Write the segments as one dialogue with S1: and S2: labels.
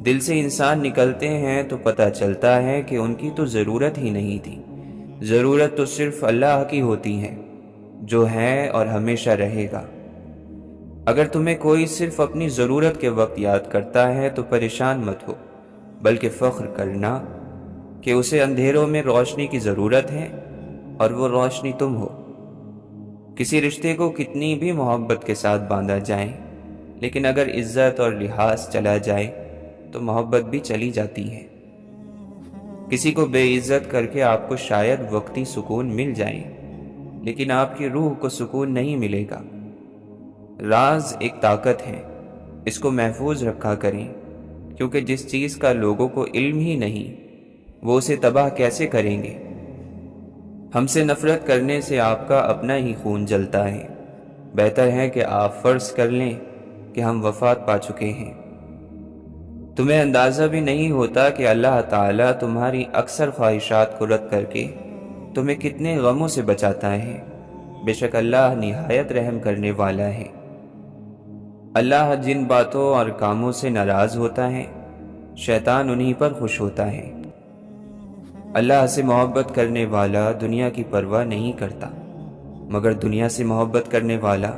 S1: دل سے انسان نکلتے ہیں تو پتہ چلتا ہے کہ ان کی تو ضرورت ہی نہیں تھی۔ ضرورت تو صرف اللہ کی ہوتی ہے، جو ہے اور ہمیشہ رہے گا۔ اگر تمہیں کوئی صرف اپنی ضرورت کے وقت یاد کرتا ہے تو پریشان مت ہو، بلکہ فخر کرنا کہ اسے اندھیروں میں روشنی کی ضرورت ہے اور وہ روشنی تم ہو۔ کسی رشتے کو کتنی بھی محبت کے ساتھ باندھا جائے، لیکن اگر عزت اور لحاظ چلا جائے تو محبت بھی چلی جاتی ہے۔ کسی کو بے عزت کر کے آپ کو شاید وقتی سکون مل جائے، لیکن آپ کی روح کو سکون نہیں ملے گا۔ راز ایک طاقت ہے، اس کو محفوظ رکھا کریں، کیونکہ جس چیز کا لوگوں کو علم ہی نہیں، وہ اسے تباہ کیسے کریں گے؟ ہم سے نفرت کرنے سے آپ کا اپنا ہی خون جلتا ہے۔ بہتر ہے کہ آپ فرض کر لیں کہ ہم وفات پا چکے ہیں۔ تمہیں اندازہ بھی نہیں ہوتا کہ اللہ تعالیٰ تمہاری اکثر خواہشات کو رد کر کے تمہیں کتنے غموں سے بچاتا ہے۔ بے شک اللہ نہایت رحم کرنے والا ہے۔ اللہ جن باتوں اور کاموں سے ناراض ہوتا ہے، شیطان انہی پر خوش ہوتا ہے۔ اللہ سے محبت کرنے والا دنیا کی پرواہ نہیں کرتا، مگر دنیا سے محبت کرنے والا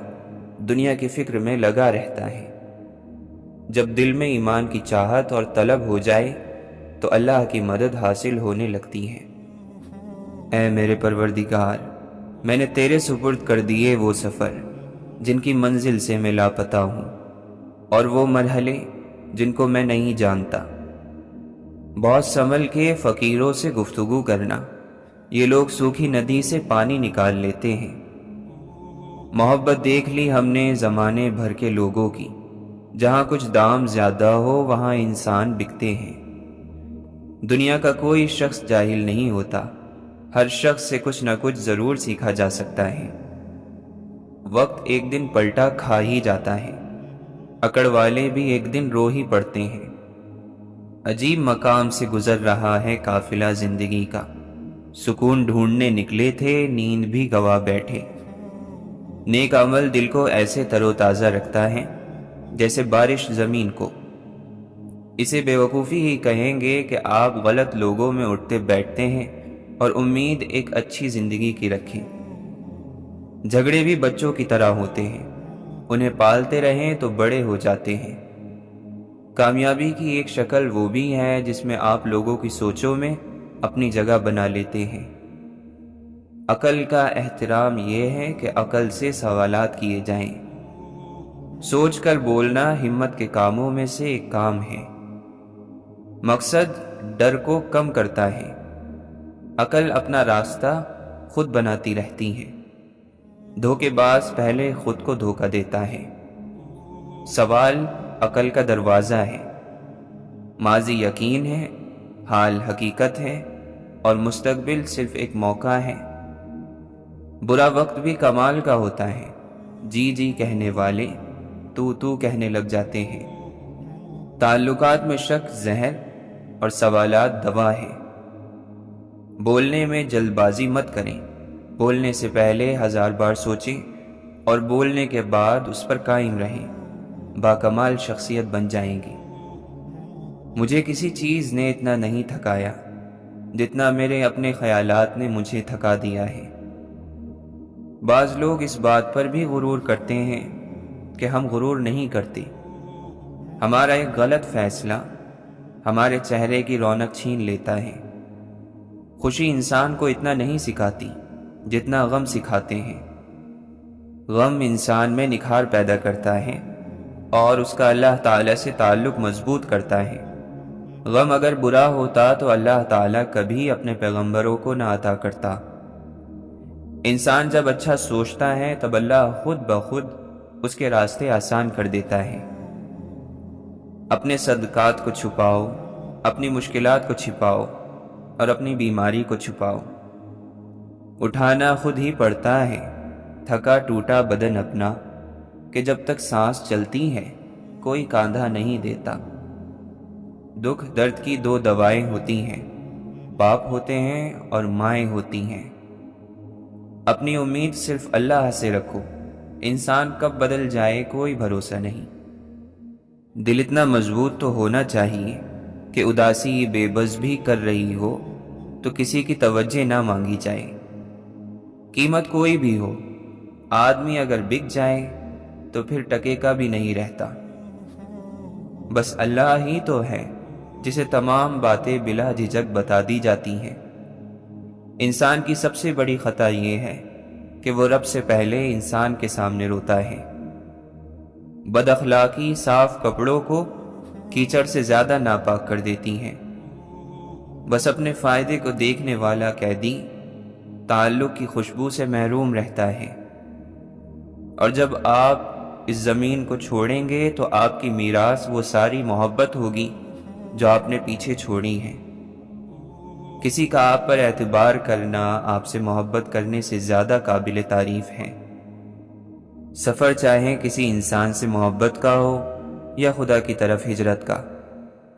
S1: دنیا کی فکر میں لگا رہتا ہے۔ جب دل میں ایمان کی چاہت اور طلب ہو جائے تو اللہ کی مدد حاصل ہونے لگتی ہے۔ اے میرے پروردگار، میں نے تیرے سپرد کر دیے وہ سفر جن کی منزل سے میں لاپتہ ہوں، اور وہ مرحلے جن کو میں نہیں جانتا۔ بہت سنبھل کے فقیروں سے گفتگو کرنا، یہ لوگ سوکھی ندی سے پانی نکال لیتے ہیں۔ محبت دیکھ لی ہم نے زمانے بھر کے لوگوں کی، جہاں کچھ دام زیادہ ہو وہاں انسان بکتے ہیں۔ دنیا کا کوئی شخص جاہل نہیں ہوتا، ہر شخص سے کچھ نہ کچھ ضرور سیکھا جا سکتا ہے۔ وقت ایک دن پلٹا کھا ہی جاتا ہے، اکڑ والے بھی ایک دن رو ہی پڑتے ہیں۔ عجیب مقام سے گزر رہا ہے قافلہ زندگی کا، سکون ڈھونڈنے نکلے تھے نیند بھی گوا بیٹھے۔ نیک عمل دل کو ایسے تر و تازہ رکھتا ہے جیسے بارش زمین کو۔ اسے بے وقوفی ہی کہیں گے کہ آپ غلط لوگوں میں اٹھتے بیٹھتے ہیں اور امید ایک اچھی زندگی کی رکھیں۔ جھگڑے بھی بچوں کی طرح ہوتے ہیں، انہیں پالتے رہیں تو بڑے ہو جاتے ہیں۔ کامیابی کی ایک شکل وہ بھی ہے جس میں آپ لوگوں کی سوچوں میں اپنی جگہ بنا لیتے ہیں۔ عقل کا احترام یہ ہے کہ عقل سے سوالات کیے جائیں۔ سوچ کر بولنا ہمت کے کاموں میں سے ایک کام ہے۔ مقصد ڈر کو کم کرتا ہے۔ عقل اپنا راستہ خود بناتی رہتی ہے، دھوکے باز پہلے خود کو دھوکہ دیتا ہے۔ سوال عقل کا دروازہ ہے۔ ماضی یقین ہے، حال حقیقت ہے، اور مستقبل صرف ایک موقع ہے۔ برا وقت بھی کمال کا ہوتا ہے، جی جی کہنے والے تو کہنے لگ جاتے ہیں۔ تعلقات میں شک زہر اور سوالات دوا ہے۔ بولنے میں جلد بازی مت کریں، بولنے سے پہلے 1000 بار سوچیں اور بولنے کے بعد اس پر قائم رہیں، باکمال شخصیت بن جائیں گی۔ مجھے کسی چیز نے اتنا نہیں تھکایا جتنا میرے اپنے خیالات نے مجھے تھکا دیا ہے۔ بعض لوگ اس بات پر بھی غرور کرتے ہیں کہ ہم غرور نہیں کرتے۔ ہمارا ایک غلط فیصلہ ہمارے چہرے کی رونق چھین لیتا ہے۔ خوشی انسان کو اتنا نہیں سکھاتی جتنا غم سکھاتے ہیں۔ غم انسان میں نکھار پیدا کرتا ہے اور اس کا اللہ تعالیٰ سے تعلق مضبوط کرتا ہے۔ غم اگر برا ہوتا تو اللہ تعالیٰ کبھی اپنے پیغمبروں کو نہ عطا کرتا۔ انسان جب اچھا سوچتا ہے تب اللہ خود بخود اس کے راستے آسان کر دیتا ہے۔ اپنے صدقات کو چھپاؤ، اپنی مشکلات کو چھپاؤ اور اپنی بیماری کو چھپاؤ۔ اٹھانا خود ہی پڑتا ہے تھکا ٹوٹا بدن اپنا، کہ جب تک سانس چلتی ہے کوئی کاندھا نہیں دیتا۔ دکھ درد کی 2 دوائیں ہوتی ہیں، باپ ہوتے ہیں اور مائیں ہوتی ہیں۔ اپنی امید صرف اللہ سے رکھو، انسان کب بدل جائے کوئی بھروسہ نہیں۔ دل اتنا مضبوط تو ہونا چاہیے کہ اداسی بے بس بھی کر رہی ہو تو کسی کی توجہ نہ مانگی جائے۔ قیمت کوئی بھی ہو، آدمی اگر بک جائے تو پھر ٹکے کا بھی نہیں رہتا۔ بس اللہ ہی تو ہے جسے تمام باتیں بلا جھجک بتا دی جاتی ہیں۔ انسان کی سب سے بڑی خطا یہ ہے کہ وہ رب سے پہلے انسان کے سامنے روتا ہے۔ بد اخلاقی صاف کپڑوں کو کیچڑ سے زیادہ ناپاک کر دیتی ہیں۔ بس اپنے فائدے کو دیکھنے والا قیدی تعلق کی خوشبو سے محروم رہتا ہے، اور جب آپ اس زمین کو چھوڑیں گے تو آپ کی میراث وہ ساری محبت ہوگی جو آپ نے پیچھے چھوڑی ہے۔ کسی کا آپ پر اعتبار کرنا آپ سے محبت کرنے سے زیادہ قابل تعریف ہے۔ سفر چاہے کسی انسان سے محبت کا ہو یا خدا کی طرف ہجرت کا،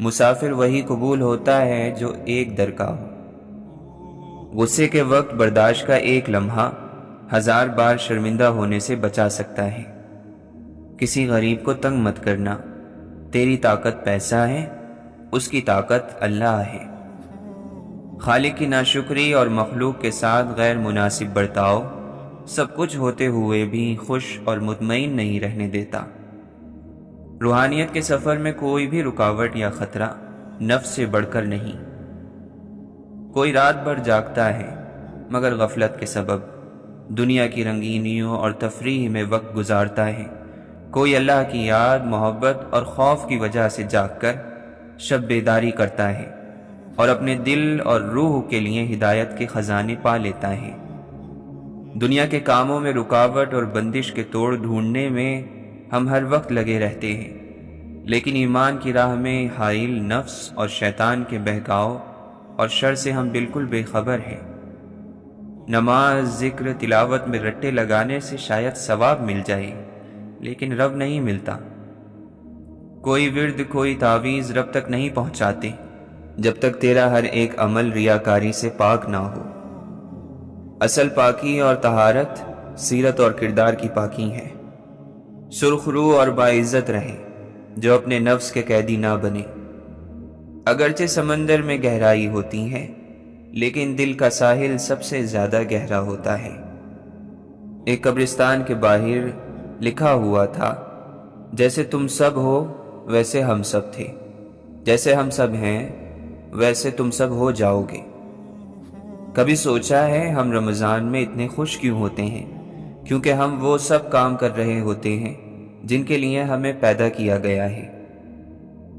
S1: مسافر وہی قبول ہوتا ہے جو ایک در کا ہو۔ غصے کے وقت برداشت کا ایک لمحہ 1000 بار شرمندہ ہونے سے بچا سکتا ہے۔ کسی غریب کو تنگ مت کرنا، تیری طاقت پیسہ ہے، اس کی طاقت اللہ ہے۔ خالق کی ناشکری اور مخلوق کے ساتھ غیر مناسب برتاؤ سب کچھ ہوتے ہوئے بھی خوش اور مطمئن نہیں رہنے دیتا۔ روحانیت کے سفر میں کوئی بھی رکاوٹ یا خطرہ نفس سے بڑھ کر نہیں۔ کوئی رات بھر جاگتا ہے مگر غفلت کے سبب دنیا کی رنگینیوں اور تفریح میں وقت گزارتا ہے۔ کوئی اللہ کی یاد، محبت اور خوف کی وجہ سے جاگ کر شب بیداری کرتا ہے اور اپنے دل اور روح کے لیے ہدایت کے خزانے پا لیتا ہے۔ دنیا کے کاموں میں رکاوٹ اور بندش کے توڑ ڈھونڈنے میں ہم ہر وقت لگے رہتے ہیں، لیکن ایمان کی راہ میں حائل نفس اور شیطان کے بہکاؤ اور شر سے ہم بالکل بے خبر ہیں۔ نماز، ذکر، تلاوت میں رٹے لگانے سے شاید ثواب مل جائے، لیکن رب نہیں ملتا۔ کوئی ورد، کوئی تعویذ رب تک نہیں پہنچاتے جب تک تیرا ہر ایک عمل ریاکاری سے پاک نہ ہو۔ اصل پاکی اور طہارت سیرت اور کردار کی پاکی ہے۔ سرخ رو اور باعزت رہے جو اپنے نفس کے قیدی نہ بنے۔ اگرچہ سمندر میں گہرائی ہوتی ہے لیکن دل کا ساحل سب سے زیادہ گہرا ہوتا ہے۔ ایک قبرستان کے باہر لکھا ہوا تھا، جیسے تم سب ہو ویسے ہم سب تھے، جیسے ہم سب ہیں ویسے تم سب ہو جاؤ گے۔ کبھی سوچا ہے ہم رمضان میں اتنے خوش کیوں ہوتے ہیں؟ کیونکہ ہم وہ سب کام کر رہے ہوتے ہیں جن کے لیے ہمیں پیدا کیا گیا ہے۔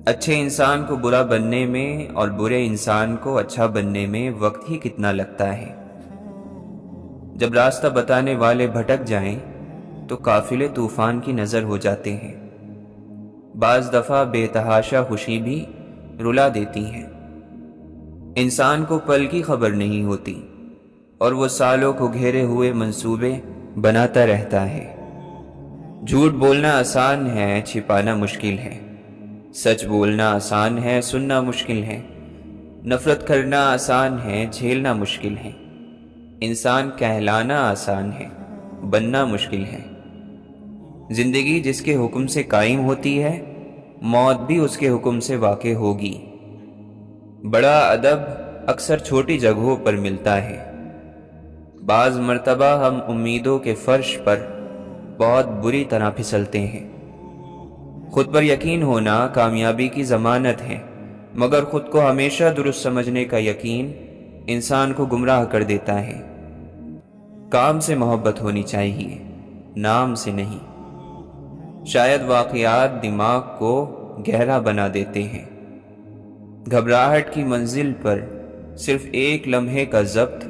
S1: اچھے انسان کو برا بننے میں اور برے انسان کو اچھا بننے میں وقت ہی کتنا لگتا ہے۔ جب راستہ بتانے والے بھٹک جائیں تو قافلے طوفان کی نظر ہو جاتے ہیں۔ بعض دفعہ بے تحاشا خوشی بھی رلا دیتی ہے۔ انسان کو پل کی خبر نہیں ہوتی اور وہ سالوں کو گھیرے ہوئے منصوبے بناتا رہتا ہے۔ جھوٹ بولنا آسان ہے، چھپانا مشکل ہے۔ سچ بولنا آسان ہے، سننا مشکل ہے۔ نفرت کرنا آسان ہے، جھیلنا مشکل ہے۔ انسان کہلانا آسان ہے، بننا مشکل ہے۔ زندگی جس کے حکم سے قائم ہوتی ہے، موت بھی اس کے حکم سے واقع ہوگی۔ بڑا ادب اکثر چھوٹی جگہوں پر ملتا ہے۔ بعض مرتبہ ہم امیدوں کے فرش پر بہت بری طرح پھسلتے ہیں۔ خود پر یقین ہونا کامیابی کی ضمانت ہے، مگر خود کو ہمیشہ درست سمجھنے کا یقین انسان کو گمراہ کر دیتا ہے۔ کام سے محبت ہونی چاہیے، نام سے نہیں۔ شاید واقعات دماغ کو گہرا بنا دیتے ہیں۔ گھبراہٹ کی منزل پر صرف ایک لمحے کا ضبط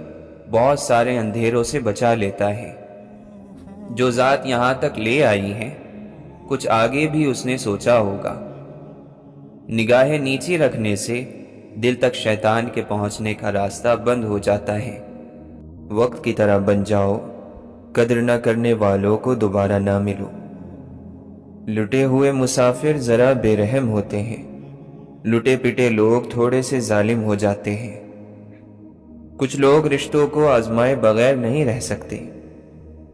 S1: بہت سارے اندھیروں سے بچا لیتا ہے۔ جو ذات یہاں تک لے آئی ہے، کچھ آگے بھی اس نے سوچا ہوگا۔ نگاہیں نیچی رکھنے سے دل تک شیطان کے پہنچنے کا راستہ بند ہو جاتا ہے۔ وقت کی طرح بن جاؤ، قدر نہ کرنے والوں کو دوبارہ نہ ملو۔ لٹے ہوئے مسافر ذرا بے رحم ہوتے ہیں، لٹے پٹے لوگ تھوڑے سے ظالم ہو جاتے ہیں۔ کچھ لوگ رشتوں کو آزمائے بغیر نہیں رہ سکتے،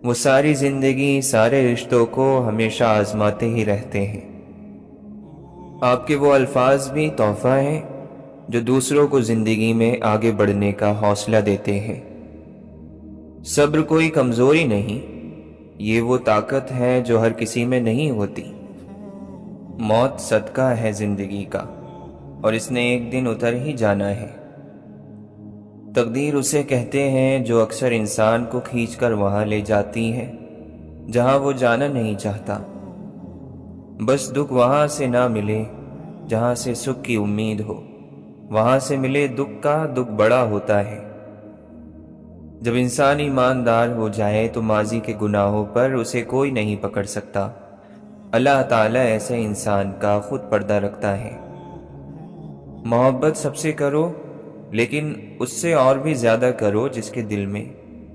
S1: وہ ساری زندگی سارے رشتوں کو ہمیشہ آزماتے ہی رہتے ہیں۔ آپ کے وہ الفاظ بھی تحفہ ہیں جو دوسروں کو زندگی میں آگے بڑھنے کا حوصلہ دیتے ہیں۔ صبر کوئی کمزوری نہیں، یہ وہ طاقت ہے جو ہر کسی میں نہیں ہوتی۔ موت صدقہ ہے زندگی کا، اور اس نے ایک دن اتر ہی جانا ہے۔ تقدیر اسے کہتے ہیں جو اکثر انسان کو کھینچ کر وہاں لے جاتی ہے جہاں وہ جانا نہیں چاہتا۔ بس دکھ وہاں سے نہ ملے جہاں سے سکھ کی امید ہو، وہاں سے ملے دکھ کا دکھ بڑا ہوتا ہے۔ جب انسان ایماندار ہو جائے تو ماضی کے گناہوں پر اسے کوئی نہیں پکڑ سکتا۔ اللہ تعالیٰ ایسے انسان کا خود پردہ رکھتا ہے۔ محبت سب سے کرو، لیکن اس سے اور بھی زیادہ کرو جس کے دل میں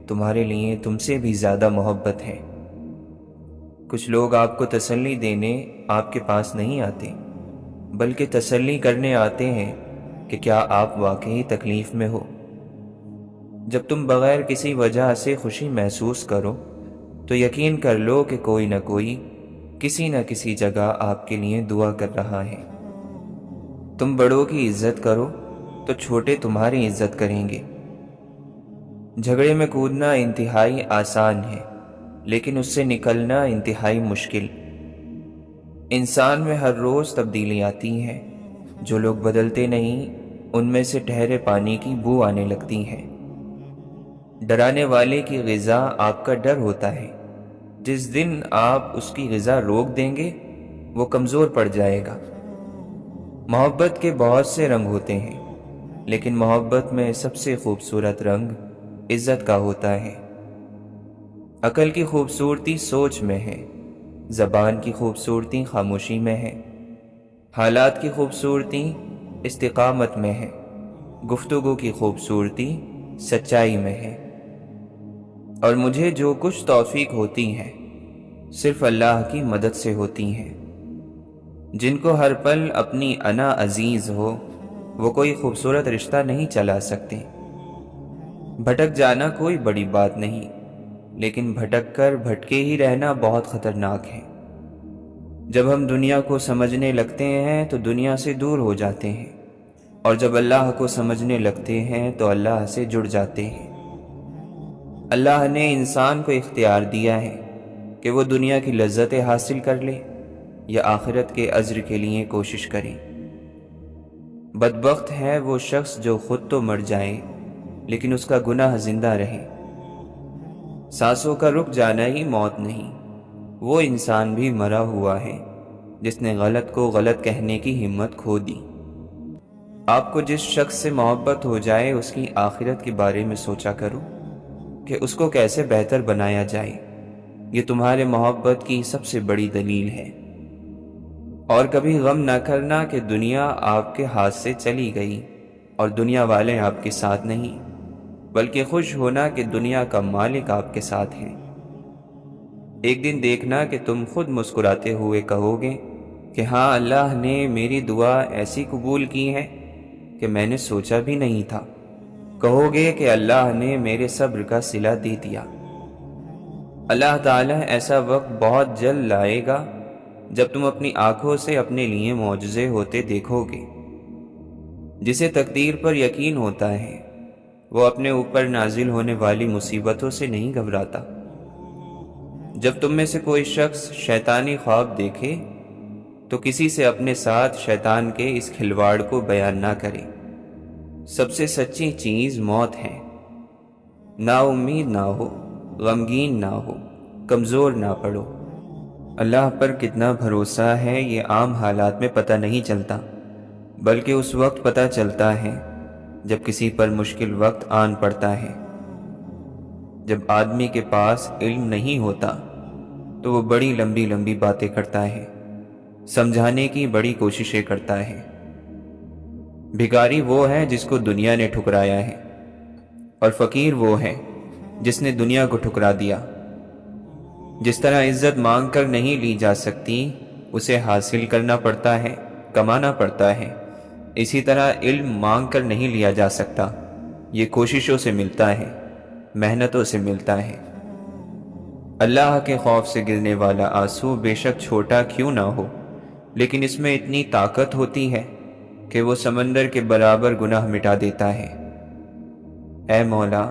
S1: تمہارے لیے تم سے بھی زیادہ محبت ہے۔ کچھ لوگ آپ کو تسلی دینے آپ کے پاس نہیں آتے، بلکہ تسلی کرنے آتے ہیں کہ کیا آپ واقعی تکلیف میں ہو۔ جب تم بغیر کسی وجہ سے خوشی محسوس کرو تو یقین کر لو کہ کوئی نہ کوئی کسی نہ کسی جگہ آپ کے لیے دعا کر رہا ہے۔ تم بڑوں کی عزت کرو تو چھوٹے تمہاری عزت کریں گے۔ جھگڑے میں کودنا انتہائی آسان ہے، لیکن اس سے نکلنا انتہائی مشکل۔ انسان میں ہر روز تبدیلی آتی ہے، جو لوگ بدلتے نہیں ان میں سے ٹھہرے پانی کی بو آنے لگتی ہے۔ ڈرانے والے کی غذا آپ کا ڈر ہوتا ہے، جس دن آپ اس کی غذا روک دیں گے وہ کمزور پڑ جائے گا۔ محبت کے بہت سے رنگ ہوتے ہیں، لیکن محبت میں سب سے خوبصورت رنگ عزت کا ہوتا ہے۔ عقل کی خوبصورتی سوچ میں ہے، زبان کی خوبصورتی خاموشی میں ہے، حالات کی خوبصورتی استقامت میں ہے، گفتگو کی خوبصورتی سچائی میں ہے۔ اور مجھے جو کچھ توفیق ہوتی ہے صرف اللہ کی مدد سے ہوتی ہیں۔ جن کو ہر پل اپنی انا عزیز ہو وہ کوئی خوبصورت رشتہ نہیں چلا سکتے۔ بھٹک جانا کوئی بڑی بات نہیں، لیکن بھٹک کر بھٹکے ہی رہنا بہت خطرناک ہے۔ جب ہم دنیا کو سمجھنے لگتے ہیں تو دنیا سے دور ہو جاتے ہیں، اور جب اللہ کو سمجھنے لگتے ہیں تو اللہ سے جڑ جاتے ہیں۔ اللہ نے انسان کو اختیار دیا ہے کہ وہ دنیا کی لذتیں حاصل کر لے یا آخرت کے اجر کے لیے کوشش کرے۔ بدبخت ہے وہ شخص جو خود تو مر جائے لیکن اس کا گناہ زندہ رہے۔ سانسوں کا رک جانا ہی موت نہیں، وہ انسان بھی مرا ہوا ہے جس نے غلط کو غلط کہنے کی ہمت کھو دی۔ آپ کو جس شخص سے محبت ہو جائے اس کی آخرت کے بارے میں سوچا کرو کہ اس کو کیسے بہتر بنایا جائے۔ یہ تمہارے محبت کی سب سے بڑی دلیل ہے۔ اور کبھی غم نہ کرنا کہ دنیا آپ کے ہاتھ سے چلی گئی اور دنیا والے آپ کے ساتھ نہیں، بلکہ خوش ہونا کہ دنیا کا مالک آپ کے ساتھ ہے۔ ایک دن دیکھنا کہ تم خود مسکراتے ہوئے کہو گے کہ ہاں، اللہ نے میری دعا ایسی قبول کی ہے کہ میں نے سوچا بھی نہیں تھا۔ کہو گے کہ اللہ نے میرے صبر کا صلہ دے دیا۔ اللہ تعالیٰ ایسا وقت بہت جلد لائے گا جب تم اپنی آنکھوں سے اپنے لیے معجزے ہوتے دیکھو گے۔ جسے تقدیر پر یقین ہوتا ہے وہ اپنے اوپر نازل ہونے والی مصیبتوں سے نہیں گھبراتا۔ جب تم میں سے کوئی شخص شیطانی خواب دیکھے تو کسی سے اپنے ساتھ شیطان کے اس کھلواڑ کو بیان نہ کرے۔ سب سے سچی چیز موت ہے۔ نا امید نہ ہو، غمگین نہ ہو، کمزور نہ پڑو۔ اللہ پر کتنا بھروسہ ہے یہ عام حالات میں پتہ نہیں چلتا، بلکہ اس وقت پتہ چلتا ہے جب کسی پر مشکل وقت آن پڑتا ہے۔ جب آدمی کے پاس علم نہیں ہوتا تو وہ بڑی لمبی لمبی باتیں کرتا ہے، سمجھانے کی بڑی کوششیں کرتا ہے۔ بھکاری وہ ہے جس کو دنیا نے ٹھکرایا ہے، اور فقیر وہ ہے جس نے دنیا کو ٹھکرا دیا۔ جس طرح عزت مانگ کر نہیں لی جا سکتی، اسے حاصل کرنا پڑتا ہے، کمانا پڑتا ہے، اسی طرح علم مانگ کر نہیں لیا جا سکتا، یہ کوششوں سے ملتا ہے، محنتوں سے ملتا ہے۔ اللہ کے خوف سے گرنے والا آنسو بے شک چھوٹا کیوں نہ ہو، لیکن اس میں اتنی طاقت ہوتی ہے کہ وہ سمندر کے برابر گناہ مٹا دیتا ہے۔ اے مولا،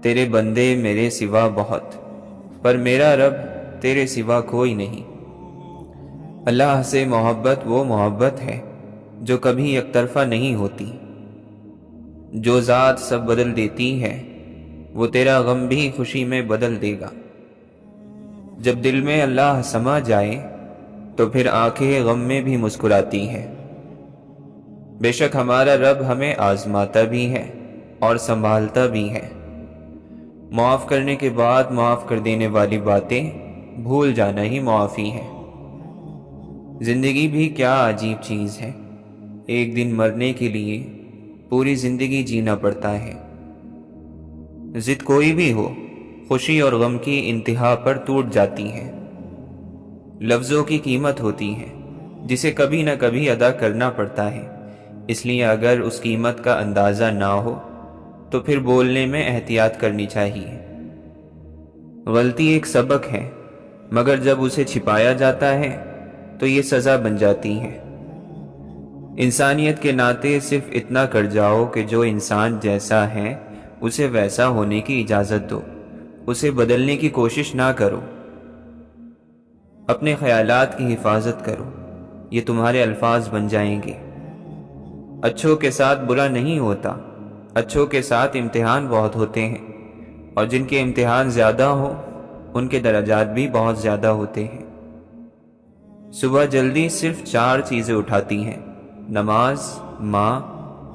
S1: تیرے بندے میرے سوا بہت، پر میرا رب تیرے سوا کوئی نہیں۔ اللہ سے محبت وہ محبت ہے جو کبھی یک طرفہ نہیں ہوتی۔ جو ذات سب بدل دیتی ہے وہ تیرا غم بھی خوشی میں بدل دے گا۔ جب دل میں اللہ سما جائے تو پھر آنکھیں غم میں بھی مسکراتی ہیں۔ بے شک ہمارا رب ہمیں آزماتا بھی ہے اور سنبھالتا بھی ہے۔ معاف کرنے کے بعد معاف کر دینے والی باتیں بھول جانا ہی معافی ہے۔ زندگی بھی کیا عجیب چیز ہے، ایک دن مرنے کے لیے پوری زندگی جینا پڑتا ہے۔ ضد کوئی بھی ہو، خوشی اور غم کی انتہا پر ٹوٹ جاتی ہے۔ لفظوں کی قیمت ہوتی ہے جسے کبھی نہ کبھی ادا کرنا پڑتا ہے، اس لیے اگر اس قیمت کا اندازہ نہ ہو تو پھر بولنے میں احتیاط کرنی چاہیے۔ غلطی ایک سبق ہے، مگر جب اسے چھپایا جاتا ہے تو یہ سزا بن جاتی ہے۔ انسانیت کے ناطے صرف اتنا کر جاؤ کہ جو انسان جیسا ہے اسے ویسا ہونے کی اجازت دو، اسے بدلنے کی کوشش نہ کرو۔ اپنے خیالات کی حفاظت کرو، یہ تمہارے الفاظ بن جائیں گے۔ اچھوں کے ساتھ برا نہیں ہوتا، اچھوں کے ساتھ امتحان بہت ہوتے ہیں، اور جن کے امتحان زیادہ ہوں ان کے درجات بھی بہت زیادہ ہوتے ہیں۔ صبح جلدی صرف 4 چیزیں اٹھاتی ہیں: نماز، ماں،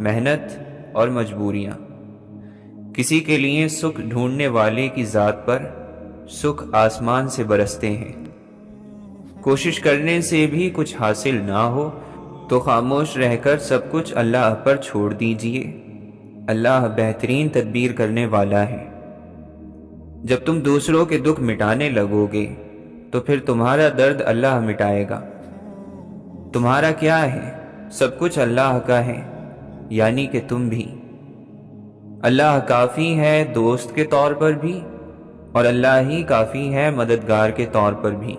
S1: محنت اور مجبوریاں۔ کسی کے لیے سکھ ڈھونڈنے والے کی ذات پر سکھ آسمان سے برستے ہیں۔ کوشش کرنے سے بھی کچھ حاصل نہ ہو تو خاموش رہ کر سب کچھ اللہ پر چھوڑ دیجئے، اللہ بہترین تدبیر کرنے والا ہے۔ جب تم دوسروں کے دکھ مٹانے لگو گے تو پھر تمہارا درد اللہ مٹائے گا۔ تمہارا کیا ہے، سب کچھ اللہ کا ہے، یعنی کہ تم بھی۔ اللہ کافی ہے دوست کے طور پر بھی، اور اللہ ہی کافی ہے مددگار کے طور پر بھی۔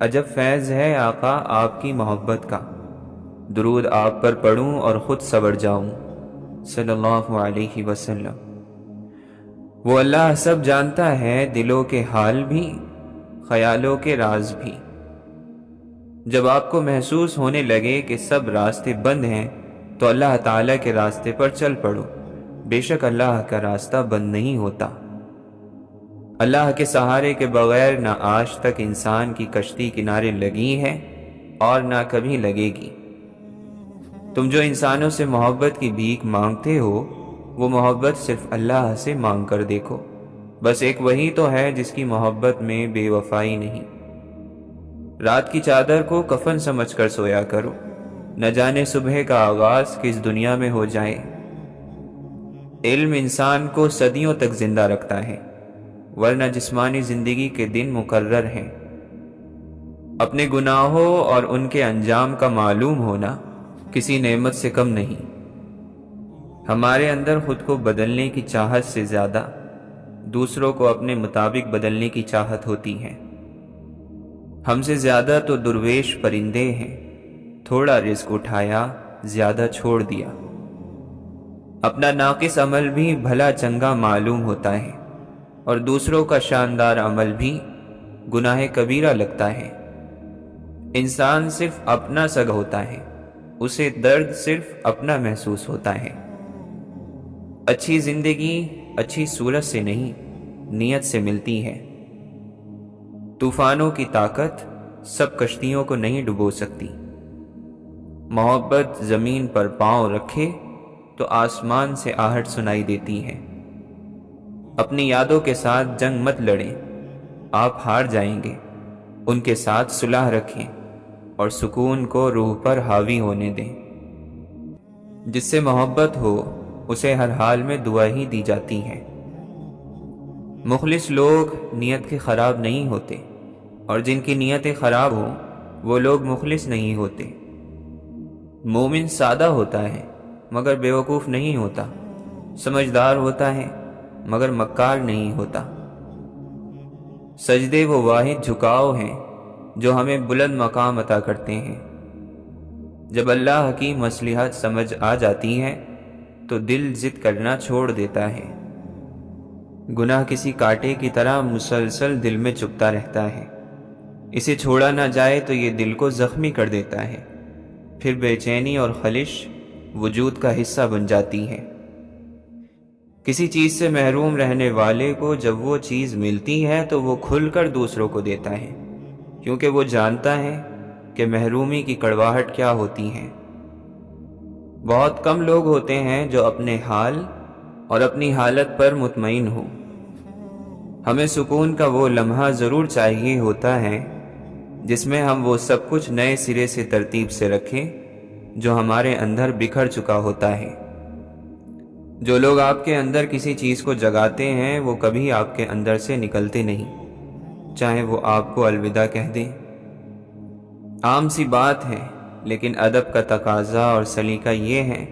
S1: عجب فیض ہے آقا آپ کی محبت کا، درود آپ پر پڑھوں اور خود سنور جاؤں، صلی اللہ علیہ وسلم۔ وہ اللہ سب جانتا ہے، دلوں کے حال بھی، خیالوں کے راز بھی۔ جب آپ کو محسوس ہونے لگے کہ سب راستے بند ہیں تو اللہ تعالیٰ کے راستے پر چل پڑو، بے شک اللہ کا راستہ بند نہیں ہوتا۔ اللہ کے سہارے کے بغیر نہ آج تک انسان کی کشتی کنارے لگی ہے اور نہ کبھی لگے گی۔ تم جو انسانوں سے محبت کی بھیک مانگتے ہو وہ محبت صرف اللہ سے مانگ کر دیکھو، بس ایک وہی تو ہے جس کی محبت میں بے وفائی نہیں۔ رات کی چادر کو کفن سمجھ کر سویا کرو، نہ جانے صبح کا آغاز کس دنیا میں ہو جائے۔ علم انسان کو صدیوں تک زندہ رکھتا ہے، ورنہ جسمانی زندگی کے دن مقرر ہیں۔ اپنے گناہوں اور ان کے انجام کا معلوم ہونا کسی نعمت سے کم نہیں۔ ہمارے اندر خود کو بدلنے کی چاہت سے زیادہ دوسروں کو اپنے مطابق بدلنے کی چاہت ہوتی ہے۔ ہم سے زیادہ تو درویش پرندے ہیں، تھوڑا رزق اٹھایا زیادہ چھوڑ دیا۔ اپنا ناقص عمل بھی بھلا چنگا معلوم ہوتا ہے، اور دوسروں کا شاندار عمل بھی گناہ کبیرہ لگتا ہے۔ انسان صرف اپنا سگ ہوتا ہے، اسے درد صرف اپنا محسوس ہوتا ہے۔ اچھی زندگی اچھی صورت سے نہیں، نیت سے ملتی ہے۔ طوفانوں کی طاقت سب کشتیوں کو نہیں ڈبو سکتی۔ محبت زمین پر پاؤں رکھے تو آسمان سے آہٹ سنائی دیتی ہے۔ اپنی یادوں کے ساتھ جنگ مت لڑیں، آپ ہار جائیں گے۔ ان کے ساتھ صلح رکھیں اور سکون کو روح پر حاوی ہونے دیں۔ جس سے محبت ہو اسے ہر حال میں دعا ہی دی جاتی ہے۔ مخلص لوگ نیت کے خراب نہیں ہوتے، اور جن کی نیتیں خراب ہوں وہ لوگ مخلص نہیں ہوتے۔ مومن سادہ ہوتا ہے مگر بیوقوف نہیں ہوتا، سمجھدار ہوتا ہے مگر مکار نہیں ہوتا۔ سجدے وہ واحد جھکاؤ ہیں جو ہمیں بلند مقام عطا کرتے ہیں۔ جب اللہ کی مصلحت سمجھ آ جاتی ہے تو دل ضد کرنا چھوڑ دیتا ہے۔ گناہ کسی کانٹے کی طرح مسلسل دل میں چبھتا رہتا ہے، اسے چھوڑا نہ جائے تو یہ دل کو زخمی کر دیتا ہے، پھر بے چینی اور خلش وجود کا حصہ بن جاتی ہے۔ کسی چیز سے محروم رہنے والے کو جب وہ چیز ملتی ہے تو وہ کھل کر دوسروں کو دیتا ہے، کیونکہ وہ جانتا ہے کہ محرومی کی کڑواہٹ کیا ہوتی ہے۔ بہت کم لوگ ہوتے ہیں جو اپنے حال اور اپنی حالت پر مطمئن ہو۔ ہمیں سکون کا وہ لمحہ ضرور چاہیے ہوتا ہے جس میں ہم وہ سب کچھ نئے سرے سے ترتیب سے رکھیں جو ہمارے اندر بکھر چکا ہوتا ہے۔ جو لوگ آپ کے اندر کسی چیز کو جگاتے ہیں وہ کبھی آپ کے اندر سے نکلتے نہیں، چاہے وہ آپ کو الوداع کہہ دیں۔ عام سی بات ہے، لیکن ادب کا تقاضا اور سلیقہ یہ ہے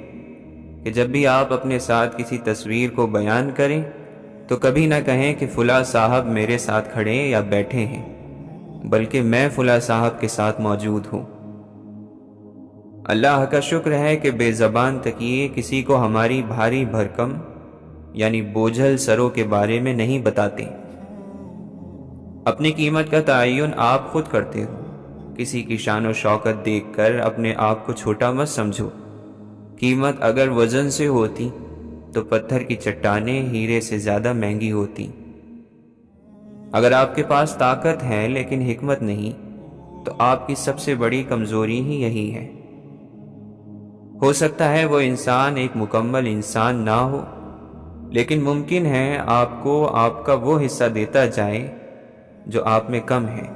S1: کہ جب بھی آپ اپنے ساتھ کسی تصویر کو بیان کریں تو کبھی نہ کہیں کہ فلاں صاحب میرے ساتھ کھڑے یا بیٹھے ہیں، بلکہ میں فلاں صاحب کے ساتھ موجود ہوں۔ اللہ کا شکر ہے کہ بے زبان تکیے کسی کو ہماری بھاری بھرکم یعنی بوجھل سروں کے بارے میں نہیں بتاتے۔ اپنی قیمت کا تعین آپ خود کرتے ہو۔ کسی کی شان و شوکت دیکھ کر اپنے آپ کو چھوٹا مت سمجھو۔ قیمت اگر وزن سے ہوتی تو پتھر کی چٹانیں ہیرے سے زیادہ مہنگی ہوتی۔ اگر آپ کے پاس طاقت ہے لیکن حکمت نہیں تو آپ کی سب سے بڑی کمزوری ہی یہی ہے۔ ہو سکتا ہے وہ انسان ایک مکمل انسان نہ ہو، لیکن ممکن ہے آپ کو آپ کا وہ حصہ دیتا جائے جو آپ میں کم ہے۔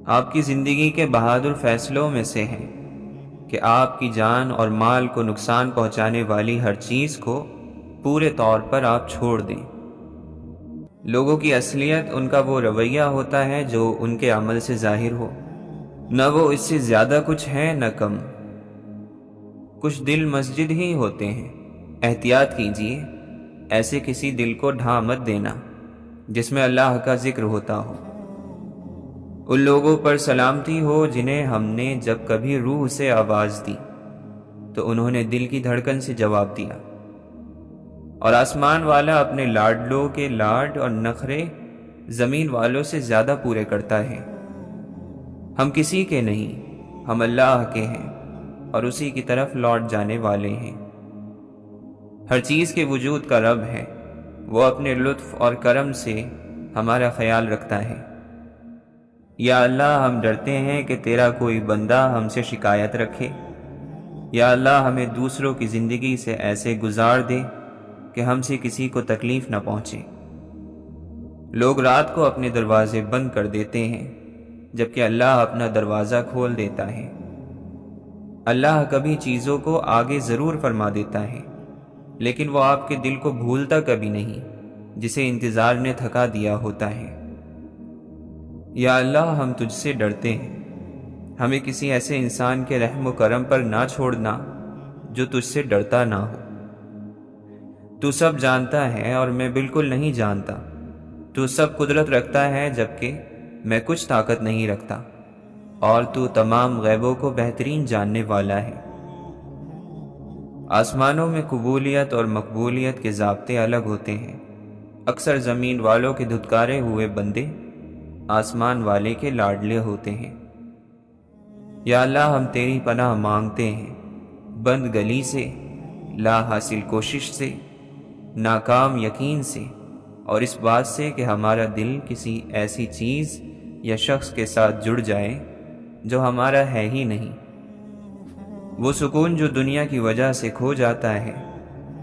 S1: آپ کی زندگی کے بہادر فیصلوں میں سے ہے کہ آپ کی جان اور مال کو نقصان پہنچانے والی ہر چیز کو پورے طور پر آپ چھوڑ دیں۔ لوگوں کی اصلیت ان کا وہ رویہ ہوتا ہے جو ان کے عمل سے ظاہر ہو، نہ وہ اس سے زیادہ کچھ ہے نہ کم۔ کچھ دل مسجد ہی ہوتے ہیں، احتیاط کیجیے، ایسے کسی دل کو ڈھا مت دینا جس میں اللہ کا ذکر ہوتا ہو۔ ان لوگوں پر سلامتی ہو جنہیں ہم نے جب کبھی روح سے آواز دی تو انہوں نے دل کی دھڑکن سے جواب دیا، اور آسمان والا اپنے لاڈلوں کے لاڈ اور نخرے زمین والوں سے زیادہ پورے کرتا ہے۔ ہم کسی کے نہیں، ہم اللہ کے ہیں اور اسی کی طرف لوٹ جانے والے ہیں۔ ہر چیز کے وجود کا رب ہے، وہ اپنے لطف اور کرم سے ہمارا خیال رکھتا ہے۔ یا اللہ، ہم ڈرتے ہیں کہ تیرا کوئی بندہ ہم سے شکایت رکھے۔ یا اللہ، ہمیں دوسروں کی زندگی سے ایسے گزار دے کہ ہم سے کسی کو تکلیف نہ پہنچے۔ لوگ رات کو اپنے دروازے بند کر دیتے ہیں جبکہ اللہ اپنا دروازہ کھول دیتا ہے۔ اللہ کبھی چیزوں کو آگے ضرور فرما دیتا ہے، لیکن وہ آپ کے دل کو بھولتا کبھی نہیں جسے انتظار نے تھکا دیا ہوتا ہے۔ یا اللہ، ہم تجھ سے ڈرتے ہیں، ہمیں کسی ایسے انسان کے رحم و کرم پر نہ چھوڑنا جو تجھ سے ڈرتا نہ ہو۔ تو سب جانتا ہے اور میں بالکل نہیں جانتا، تو سب قدرت رکھتا ہے جبکہ میں کچھ طاقت نہیں رکھتا، اور تو تمام غیبوں کو بہترین جاننے والا ہے۔ آسمانوں میں قبولیت اور مقبولیت کے ضابطے الگ ہوتے ہیں۔ اکثر زمین والوں کے دھتکارے ہوئے بندے آسمان والے کے لاڈلے ہوتے ہیں۔ یا اللہ، ہم تیری پناہ مانگتے ہیں بند گلی سے، لا حاصل کوشش سے، ناکام یقین سے، اور اس بات سے کہ ہمارا دل کسی ایسی چیز یا شخص کے ساتھ جڑ جائے جو ہمارا ہے ہی نہیں۔ وہ سکون جو دنیا کی وجہ سے کھو جاتا ہے،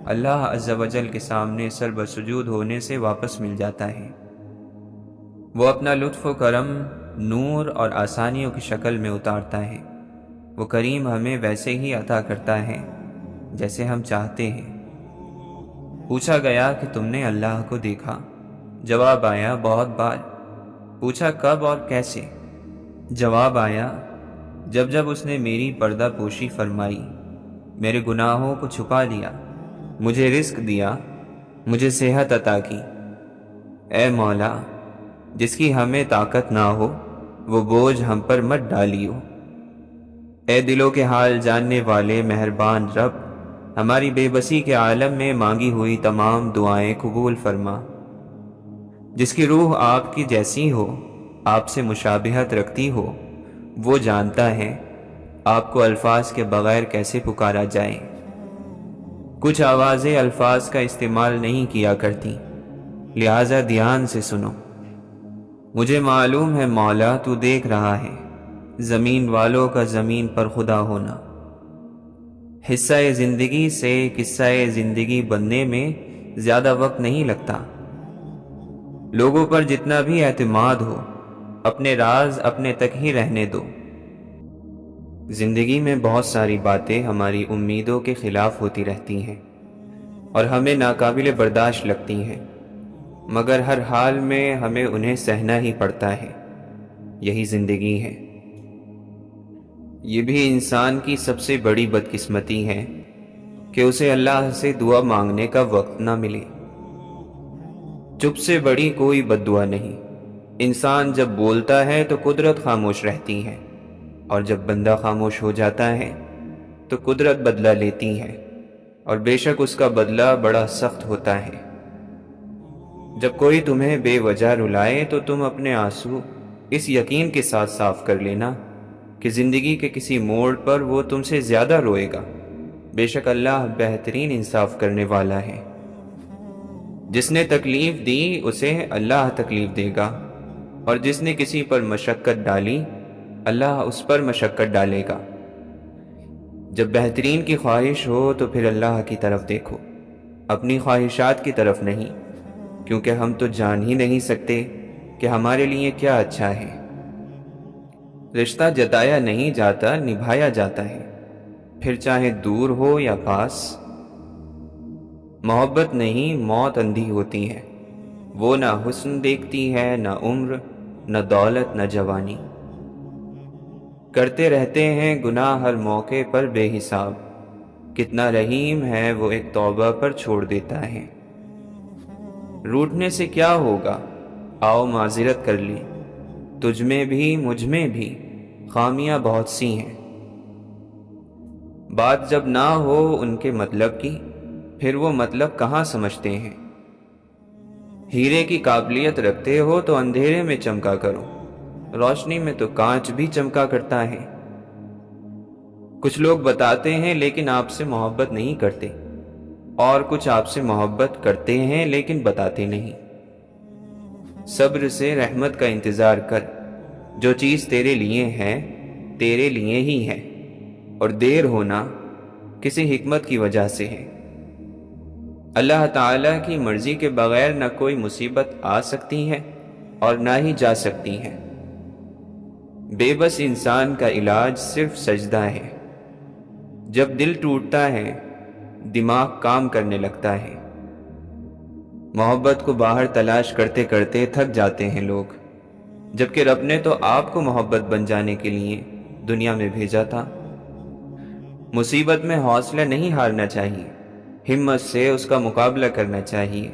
S1: اللہ عز و جل کے سامنے سر بسجود ہونے سے واپس مل جاتا ہے۔ وہ اپنا لطف و کرم نور اور آسانیوں کی شکل میں اتارتا ہے۔ وہ کریم ہمیں ویسے ہی عطا کرتا ہے جیسے ہم چاہتے ہیں۔ پوچھا گیا کہ تم نے اللہ کو دیکھا؟ جواب آیا بہت بار۔ پوچھا کب اور کیسے؟ جواب آیا جب جب اس نے میری پردہ پوشی فرمائی، میرے گناہوں کو چھپا دیا، مجھے رزق دیا، مجھے صحت عطا کی۔ اے مولا، جس کی ہمیں طاقت نہ ہو وہ بوجھ ہم پر مت ڈالیو۔ اے دلوں کے حال جاننے والے مہربان رب، ہماری بے بسی کے عالم میں مانگی ہوئی تمام دعائیں قبول فرما۔ جس کی روح آپ کی جیسی ہو، آپ سے مشابہت رکھتی ہو، وہ جانتا ہے آپ کو الفاظ کے بغیر کیسے پکارا جائے۔ کچھ آوازیں الفاظ کا استعمال نہیں کیا کرتی، لہٰذا دھیان سے سنو۔ مجھے معلوم ہے مولا تو دیکھ رہا ہے زمین والوں کا زمین پر خدا ہونا۔ حصہ زندگی سے قصہ زندگی بننے میں زیادہ وقت نہیں لگتا۔ لوگوں پر جتنا بھی اعتماد ہو، اپنے راز اپنے تک ہی رہنے دو۔ زندگی میں بہت ساری باتیں ہماری امیدوں کے خلاف ہوتی رہتی ہیں اور ہمیں ناقابل برداشت لگتی ہیں، مگر ہر حال میں ہمیں انہیں سہنا ہی پڑتا ہے۔ یہی زندگی ہے۔ یہ بھی انسان کی سب سے بڑی بدقسمتی ہے کہ اسے اللہ سے دعا مانگنے کا وقت نہ ملے۔ چپ سے بڑی کوئی بد دعا نہیں۔ انسان جب بولتا ہے تو قدرت خاموش رہتی ہے، اور جب بندہ خاموش ہو جاتا ہے تو قدرت بدلہ لیتی ہے، اور بے شک اس کا بدلہ بڑا سخت ہوتا ہے۔ جب کوئی تمہیں بے وجہ رلائے تو تم اپنے آنسو اس یقین کے ساتھ صاف کر لینا کہ زندگی کے کسی موڑ پر وہ تم سے زیادہ روئے گا۔ بے شک اللہ بہترین انصاف کرنے والا ہے۔ جس نے تکلیف دی اسے اللہ تکلیف دے گا، اور جس نے کسی پر مشقت ڈالی اللہ اس پر مشقت ڈالے گا۔ جب بہترین کی خواہش ہو تو پھر اللہ کی طرف دیکھو، اپنی خواہشات کی طرف نہیں، کیونکہ ہم تو جان ہی نہیں سکتے کہ ہمارے لیے کیا اچھا ہے۔ رشتہ جتایا نہیں جاتا، نبھایا جاتا ہے، پھر چاہے دور ہو یا پاس۔ محبت نہیں، موت اندھی ہوتی ہے، وہ نہ حسن دیکھتی ہے، نہ عمر، نہ دولت، نہ جوانی۔ کرتے رہتے ہیں گناہ ہر موقع پر بے حساب، کتنا رحیم ہے وہ ایک توبہ پر چھوڑ دیتا ہے۔ روٹنے سے کیا ہوگا، آؤ معذرت کر لیں، تجھ میں بھی مجھ میں بھی خامیاں بہت سی ہیں۔ بات جب نہ ہو ان کے مطلب کی، پھر وہ مطلب کہاں سمجھتے ہیں۔ ہیرے کی قابلیت رکھتے ہو تو اندھیرے میں چمکا کرو، روشنی میں تو کانچ بھی چمکا کرتا ہے۔ کچھ لوگ بتاتے ہیں لیکن آپ سے محبت نہیں کرتے، اور کچھ آپ سے محبت کرتے ہیں لیکن بتاتے نہیں۔ صبر سے رحمت کا انتظار کر، جو چیز تیرے لیے ہے تیرے لیے ہی ہے، اور دیر ہونا کسی حکمت کی وجہ سے ہے۔ اللہ تعالیٰ کی مرضی کے بغیر نہ کوئی مصیبت آ سکتی ہے اور نہ ہی جا سکتی ہے۔ بے بس انسان کا علاج صرف سجدہ ہے۔ جب دل ٹوٹتا ہے دماغ کام کرنے لگتا ہے۔ محبت کو باہر تلاش کرتے کرتے تھک جاتے ہیں لوگ، جبکہ رب نے تو آپ کو محبت بن جانے کے لیے دنیا میں بھیجا تھا۔ مصیبت میں حوصلہ نہیں ہارنا چاہیے، ہمت سے اس کا مقابلہ کرنا چاہیے۔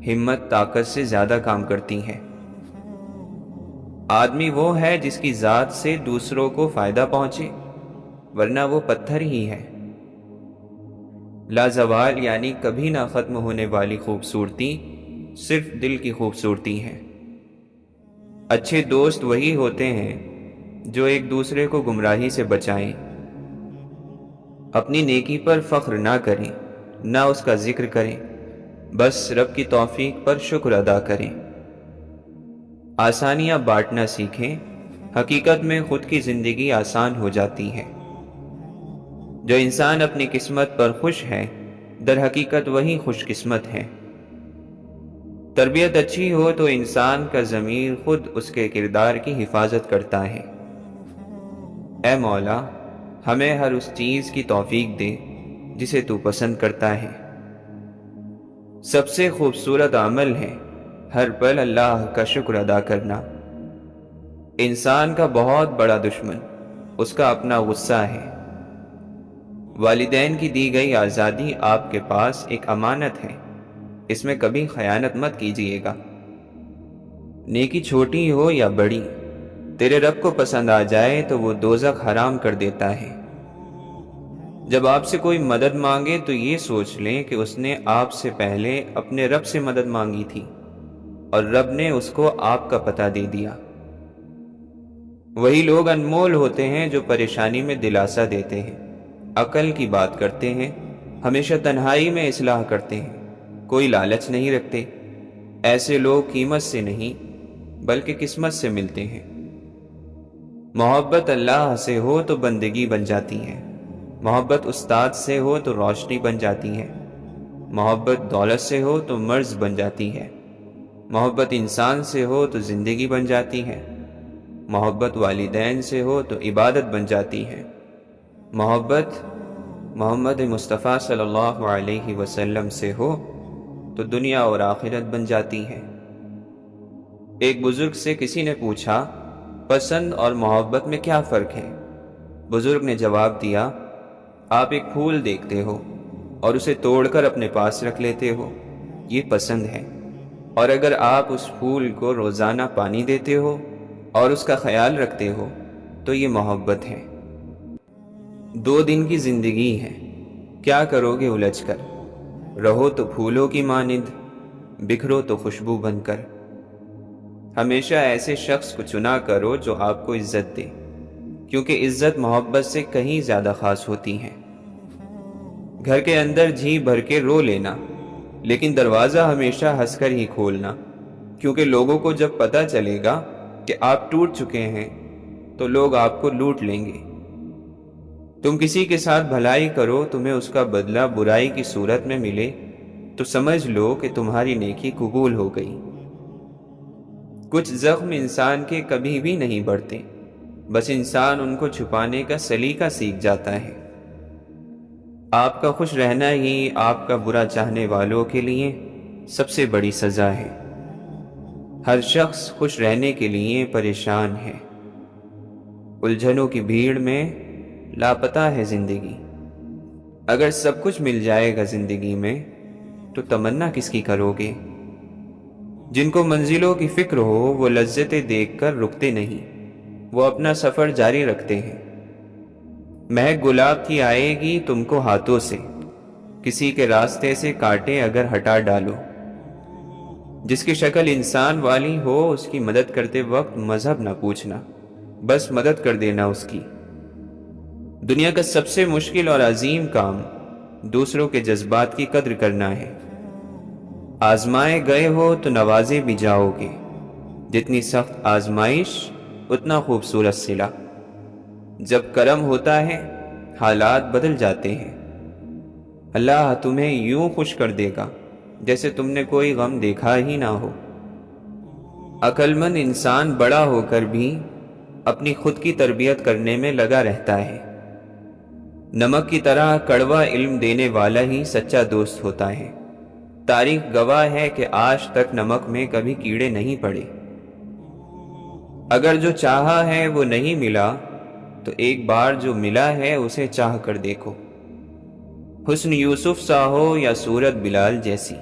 S1: ہمت طاقت سے زیادہ کام کرتی ہے۔ آدمی وہ ہے جس کی ذات سے دوسروں کو فائدہ پہنچے، ورنہ وہ پتھر ہی ہے۔ لازوال یعنی کبھی نہ ختم ہونے والی خوبصورتی صرف دل کی خوبصورتی ہے۔ اچھے دوست وہی ہوتے ہیں جو ایک دوسرے کو گمراہی سے بچائیں، اپنی نیکی پر فخر نہ کریں، نہ اس کا ذکر کریں، بس رب کی توفیق پر شکر ادا کریں۔ آسانیاں بانٹنا سیکھیں، حقیقت میں خود کی زندگی آسان ہو جاتی ہے۔ جو انسان اپنی قسمت پر خوش ہے، در حقیقت وہی خوش قسمت ہے۔ تربیت اچھی ہو تو انسان کا ضمیر خود اس کے کردار کی حفاظت کرتا ہے۔ اے مولا، ہمیں ہر اس چیز کی توفیق دے جسے تو پسند کرتا ہے۔ سب سے خوبصورت عمل ہے ہر پل اللہ کا شکر ادا کرنا۔ انسان کا بہت بڑا دشمن اس کا اپنا غصہ ہے۔ والدین کی دی گئی آزادی آپ کے پاس ایک امانت ہے، اس میں کبھی خیانت مت کیجیے گا۔ نیکی چھوٹی ہو یا بڑی، تیرے رب کو پسند آ جائے تو وہ دوزخ حرام کر دیتا ہے۔ جب آپ سے کوئی مدد مانگے تو یہ سوچ لیں کہ اس نے آپ سے پہلے اپنے رب سے مدد مانگی تھی اور رب نے اس کو آپ کا پتہ دے دیا۔ وہی لوگ انمول ہوتے ہیں جو پریشانی میں دلاسا دیتے ہیں، عقل کی بات کرتے ہیں، ہمیشہ تنہائی میں اصلاح کرتے ہیں، کوئی لالچ نہیں رکھتے۔ ایسے لوگ قیمت سے نہیں بلکہ قسمت سے ملتے ہیں۔ محبت اللہ سے ہو تو بندگی بن جاتی ہے، محبت استاد سے ہو تو روشنی بن جاتی ہے، محبت دولت سے ہو تو مرض بن جاتی ہے، محبت انسان سے ہو تو زندگی بن جاتی ہے، محبت والدین سے ہو تو عبادت بن جاتی ہے، محبت محمد مصطفیٰ صلی اللہ علیہ وسلم سے ہو تو دنیا اور آخرت بن جاتی ہے۔ ایک بزرگ سے کسی نے پوچھا، پسند اور محبت میں کیا فرق ہے؟ بزرگ نے جواب دیا، آپ ایک پھول دیکھتے ہو اور اسے توڑ کر اپنے پاس رکھ لیتے ہو، یہ پسند ہے، اور اگر آپ اس پھول کو روزانہ پانی دیتے ہو اور اس کا خیال رکھتے ہو تو یہ محبت ہے۔ 2 دن کی زندگی ہے، کیا کرو گے الجھ کر؟ رہو تو پھولوں کی مانند، بکھرو تو خوشبو بن کر۔ ہمیشہ ایسے شخص کو چنا کرو جو آپ کو عزت دے، کیونکہ عزت محبت سے کہیں زیادہ خاص ہوتی ہے۔ گھر کے اندر جھی بھر کے رو لینا، لیکن دروازہ ہمیشہ ہنس کر ہی کھولنا، کیونکہ لوگوں کو جب پتہ چلے گا کہ آپ ٹوٹ چکے ہیں تو لوگ آپ کو لوٹ لیں گے۔ تم کسی کے ساتھ بھلائی کرو، تمہیں اس کا بدلہ برائی کی صورت میں ملے تو سمجھ لو کہ تمہاری نیکی قبول ہو گئی۔ کچھ زخم انسان کے کبھی بھی نہیں بڑھتے، بس انسان ان کو چھپانے کا سلیقہ سیکھ جاتا ہے۔ آپ کا خوش رہنا ہی آپ کا برا چاہنے والوں کے لیے سب سے بڑی سزا ہے۔ ہر شخص خوش رہنے کے لیے پریشان ہے۔ الجھنوں کی بھیڑ میں لاپتہ ہے زندگی۔ اگر سب کچھ مل جائے گا زندگی میں تو تمنا کس کی کرو گے؟ جن کو منزلوں کی فکر ہو وہ لذتیں دیکھ کر رکتے نہیں، وہ اپنا سفر جاری رکھتے ہیں۔ مہک گلاب کی آئے گی تم کو ہاتھوں سے، کسی کے راستے سے کانٹے اگر ہٹا ڈالو۔ جس کی شکل انسان والی ہو اس کی مدد کرتے وقت مذہب نہ پوچھنا، بس مدد کر دینا اس کی۔ دنیا کا سب سے مشکل اور عظیم کام دوسروں کے جذبات کی قدر کرنا ہے۔ آزمائے گئے ہو تو نوازے بھی جاؤ گے، جتنی سخت آزمائش اتنا خوبصورت صلہ۔ جب کرم ہوتا ہے حالات بدل جاتے ہیں۔ اللہ تمہیں یوں خوش کر دے گا جیسے تم نے کوئی غم دیکھا ہی نہ ہو۔ عقل مند انسان بڑا ہو کر بھی اپنی خود کی تربیت کرنے میں لگا رہتا ہے۔ نمک کی طرح کڑوا علم دینے والا ہی سچا دوست ہوتا ہے۔ تاریخ گواہ ہے کہ آج تک نمک میں کبھی کیڑے نہیں پڑے۔ اگر جو چاہا ہے وہ نہیں ملا تو ایک بار جو ملا ہے اسے چاہ کر دیکھو۔ حسن یوسف سا ہو یا صورت بلال جیسی،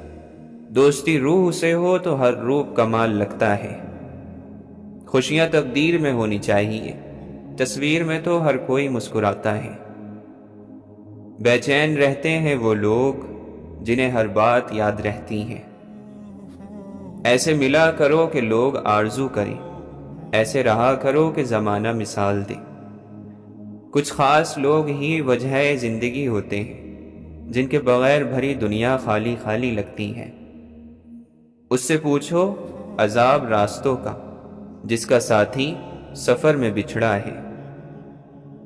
S1: دوستی روح سے ہو تو ہر روپ کمال لگتا ہے۔ خوشیاں تقدیر میں ہونی چاہیے، تصویر میں تو ہر کوئی مسکراتا ہے۔ بے چین رہتے ہیں وہ لوگ جنہیں ہر بات یاد رہتی ہے۔ ایسے ملا کرو کہ لوگ آرزو کریں، ایسے رہا کرو کہ زمانہ مثال دے۔ کچھ خاص لوگ ہی وجہ زندگی ہوتے ہیں جن کے بغیر بھری دنیا خالی خالی لگتی ہے۔ اس سے پوچھو عذاب راستوں کا جس کا ساتھی سفر میں بچھڑا ہے۔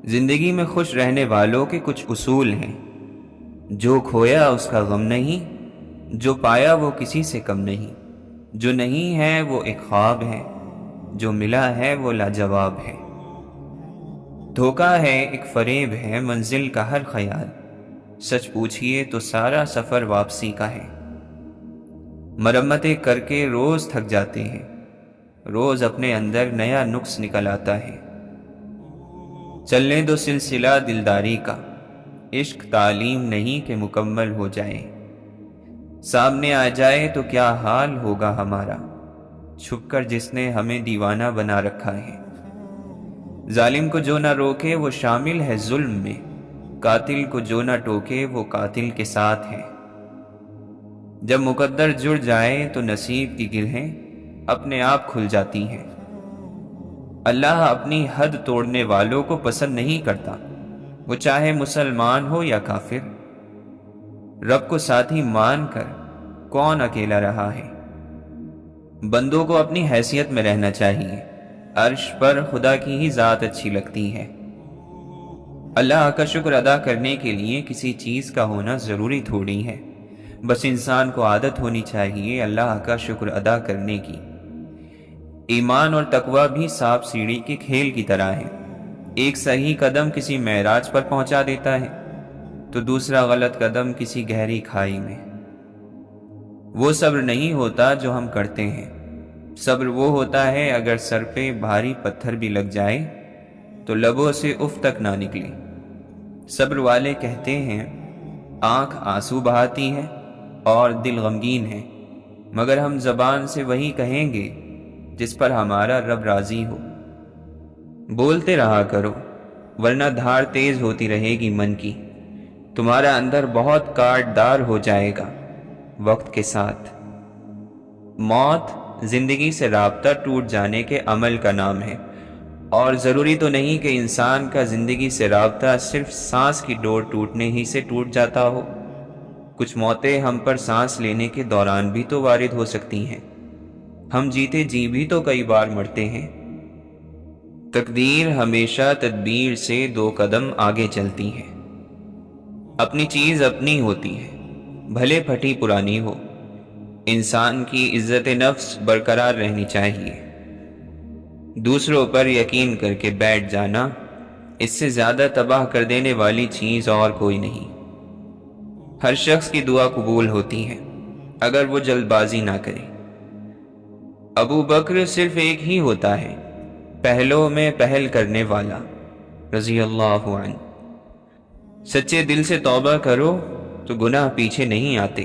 S1: زندگی میں خوش رہنے والوں کے کچھ اصول ہیں۔ جو کھویا اس کا غم نہیں، جو پایا وہ کسی سے کم نہیں، جو نہیں ہے وہ ایک خواب ہے، جو ملا ہے وہ لاجواب ہے۔ دھوکہ ہے ایک فریب ہے منزل کا ہر خیال، سچ پوچھئے تو سارا سفر واپسی کا ہے۔ مرمتیں کر کے روز تھک جاتے ہیں، روز اپنے اندر نیا نقص نکل آتا ہے۔ چلنے دو سلسلہ دلداری کا، عشق تعلیم نہیں کہ مکمل ہو جائے۔ سامنے آ جائے تو کیا حال ہوگا ہمارا، چھپ کر جس نے ہمیں دیوانہ بنا رکھا ہے۔ ظالم کو جو نہ روکے وہ شامل ہے ظلم میں، قاتل کو جو نہ ٹوکے وہ قاتل کے ساتھ ہے۔ جب مقدر جڑ جائے تو نصیب کی گرہیں اپنے آپ کھل جاتی ہیں۔ اللہ اپنی حد توڑنے والوں کو پسند نہیں کرتا، وہ چاہے مسلمان ہو یا کافر۔ رب کو ساتھی مان کر کون اکیلا رہا ہے؟ بندوں کو اپنی حیثیت میں رہنا چاہیے، عرش پر خدا کی ہی ذات اچھی لگتی ہے۔ اللہ کا شکر ادا کرنے کے لیے کسی چیز کا ہونا ضروری تھوڑی ہے، بس انسان کو عادت ہونی چاہیے اللہ کا شکر ادا کرنے کی۔ ایمان اور تقوی بھی سانپ سیڑھی کے کھیل کی طرح ہے، ایک صحیح قدم کسی معراج پر پہنچا دیتا ہے تو دوسرا غلط قدم کسی گہری کھائی میں۔ وہ صبر نہیں ہوتا جو ہم کرتے ہیں، صبر وہ ہوتا ہے اگر سر پہ بھاری پتھر بھی لگ جائے تو لبوں سے اف تک نہ نکلے۔ صبر والے کہتے ہیں آنکھ آنسو بہاتی ہے اور دل غمگین ہے، مگر ہم زبان سے وہی کہیں گے جس پر ہمارا رب راضی ہو۔ بولتے رہا کرو ورنہ دھار تیز ہوتی رہے گی من کی، تمہارا اندر بہت کاٹ دار ہو جائے گا وقت کے ساتھ۔ موت زندگی سے رابطہ ٹوٹ جانے کے عمل کا نام ہے، اور ضروری تو نہیں کہ انسان کا زندگی سے رابطہ صرف سانس کی ڈور ٹوٹنے ہی سے ٹوٹ جاتا ہو۔ کچھ موتیں ہم پر سانس لینے کے دوران بھی تو وارد ہو سکتی ہیں، ہم جیتے جی بھی تو کئی بار مرتے ہیں۔ تقدیر ہمیشہ تدبیر سے 2 قدم آگے چلتی ہے۔ اپنی چیز اپنی ہوتی ہے، بھلے پھٹی پرانی ہو۔ انسان کی عزت نفس برقرار رہنی چاہیے۔ دوسروں پر یقین کر کے بیٹھ جانا، اس سے زیادہ تباہ کر دینے والی چیز اور کوئی نہیں۔ ہر شخص کی دعا قبول ہوتی ہے اگر وہ جلد بازی نہ کرے۔ ابو بکر صرف ایک ہی ہوتا ہے، پہلوں میں پہل کرنے والا، رضی اللہ عنہ۔ سچے دل سے توبہ کرو تو گناہ پیچھے نہیں آتے۔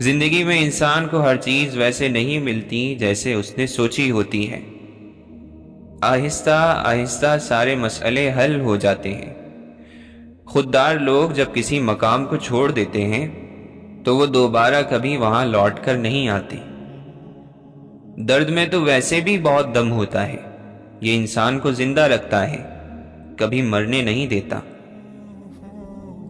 S1: زندگی میں انسان کو ہر چیز ویسے نہیں ملتی جیسے اس نے سوچی ہوتی ہے۔ آہستہ آہستہ سارے مسئلے حل ہو جاتے ہیں۔ خوددار لوگ جب کسی مقام کو چھوڑ دیتے ہیں تو وہ دوبارہ کبھی وہاں لوٹ کر نہیں آتے۔ درد میں تو ویسے بھی بہت دم ہوتا ہے، یہ انسان کو زندہ رکھتا ہے، کبھی مرنے نہیں دیتا۔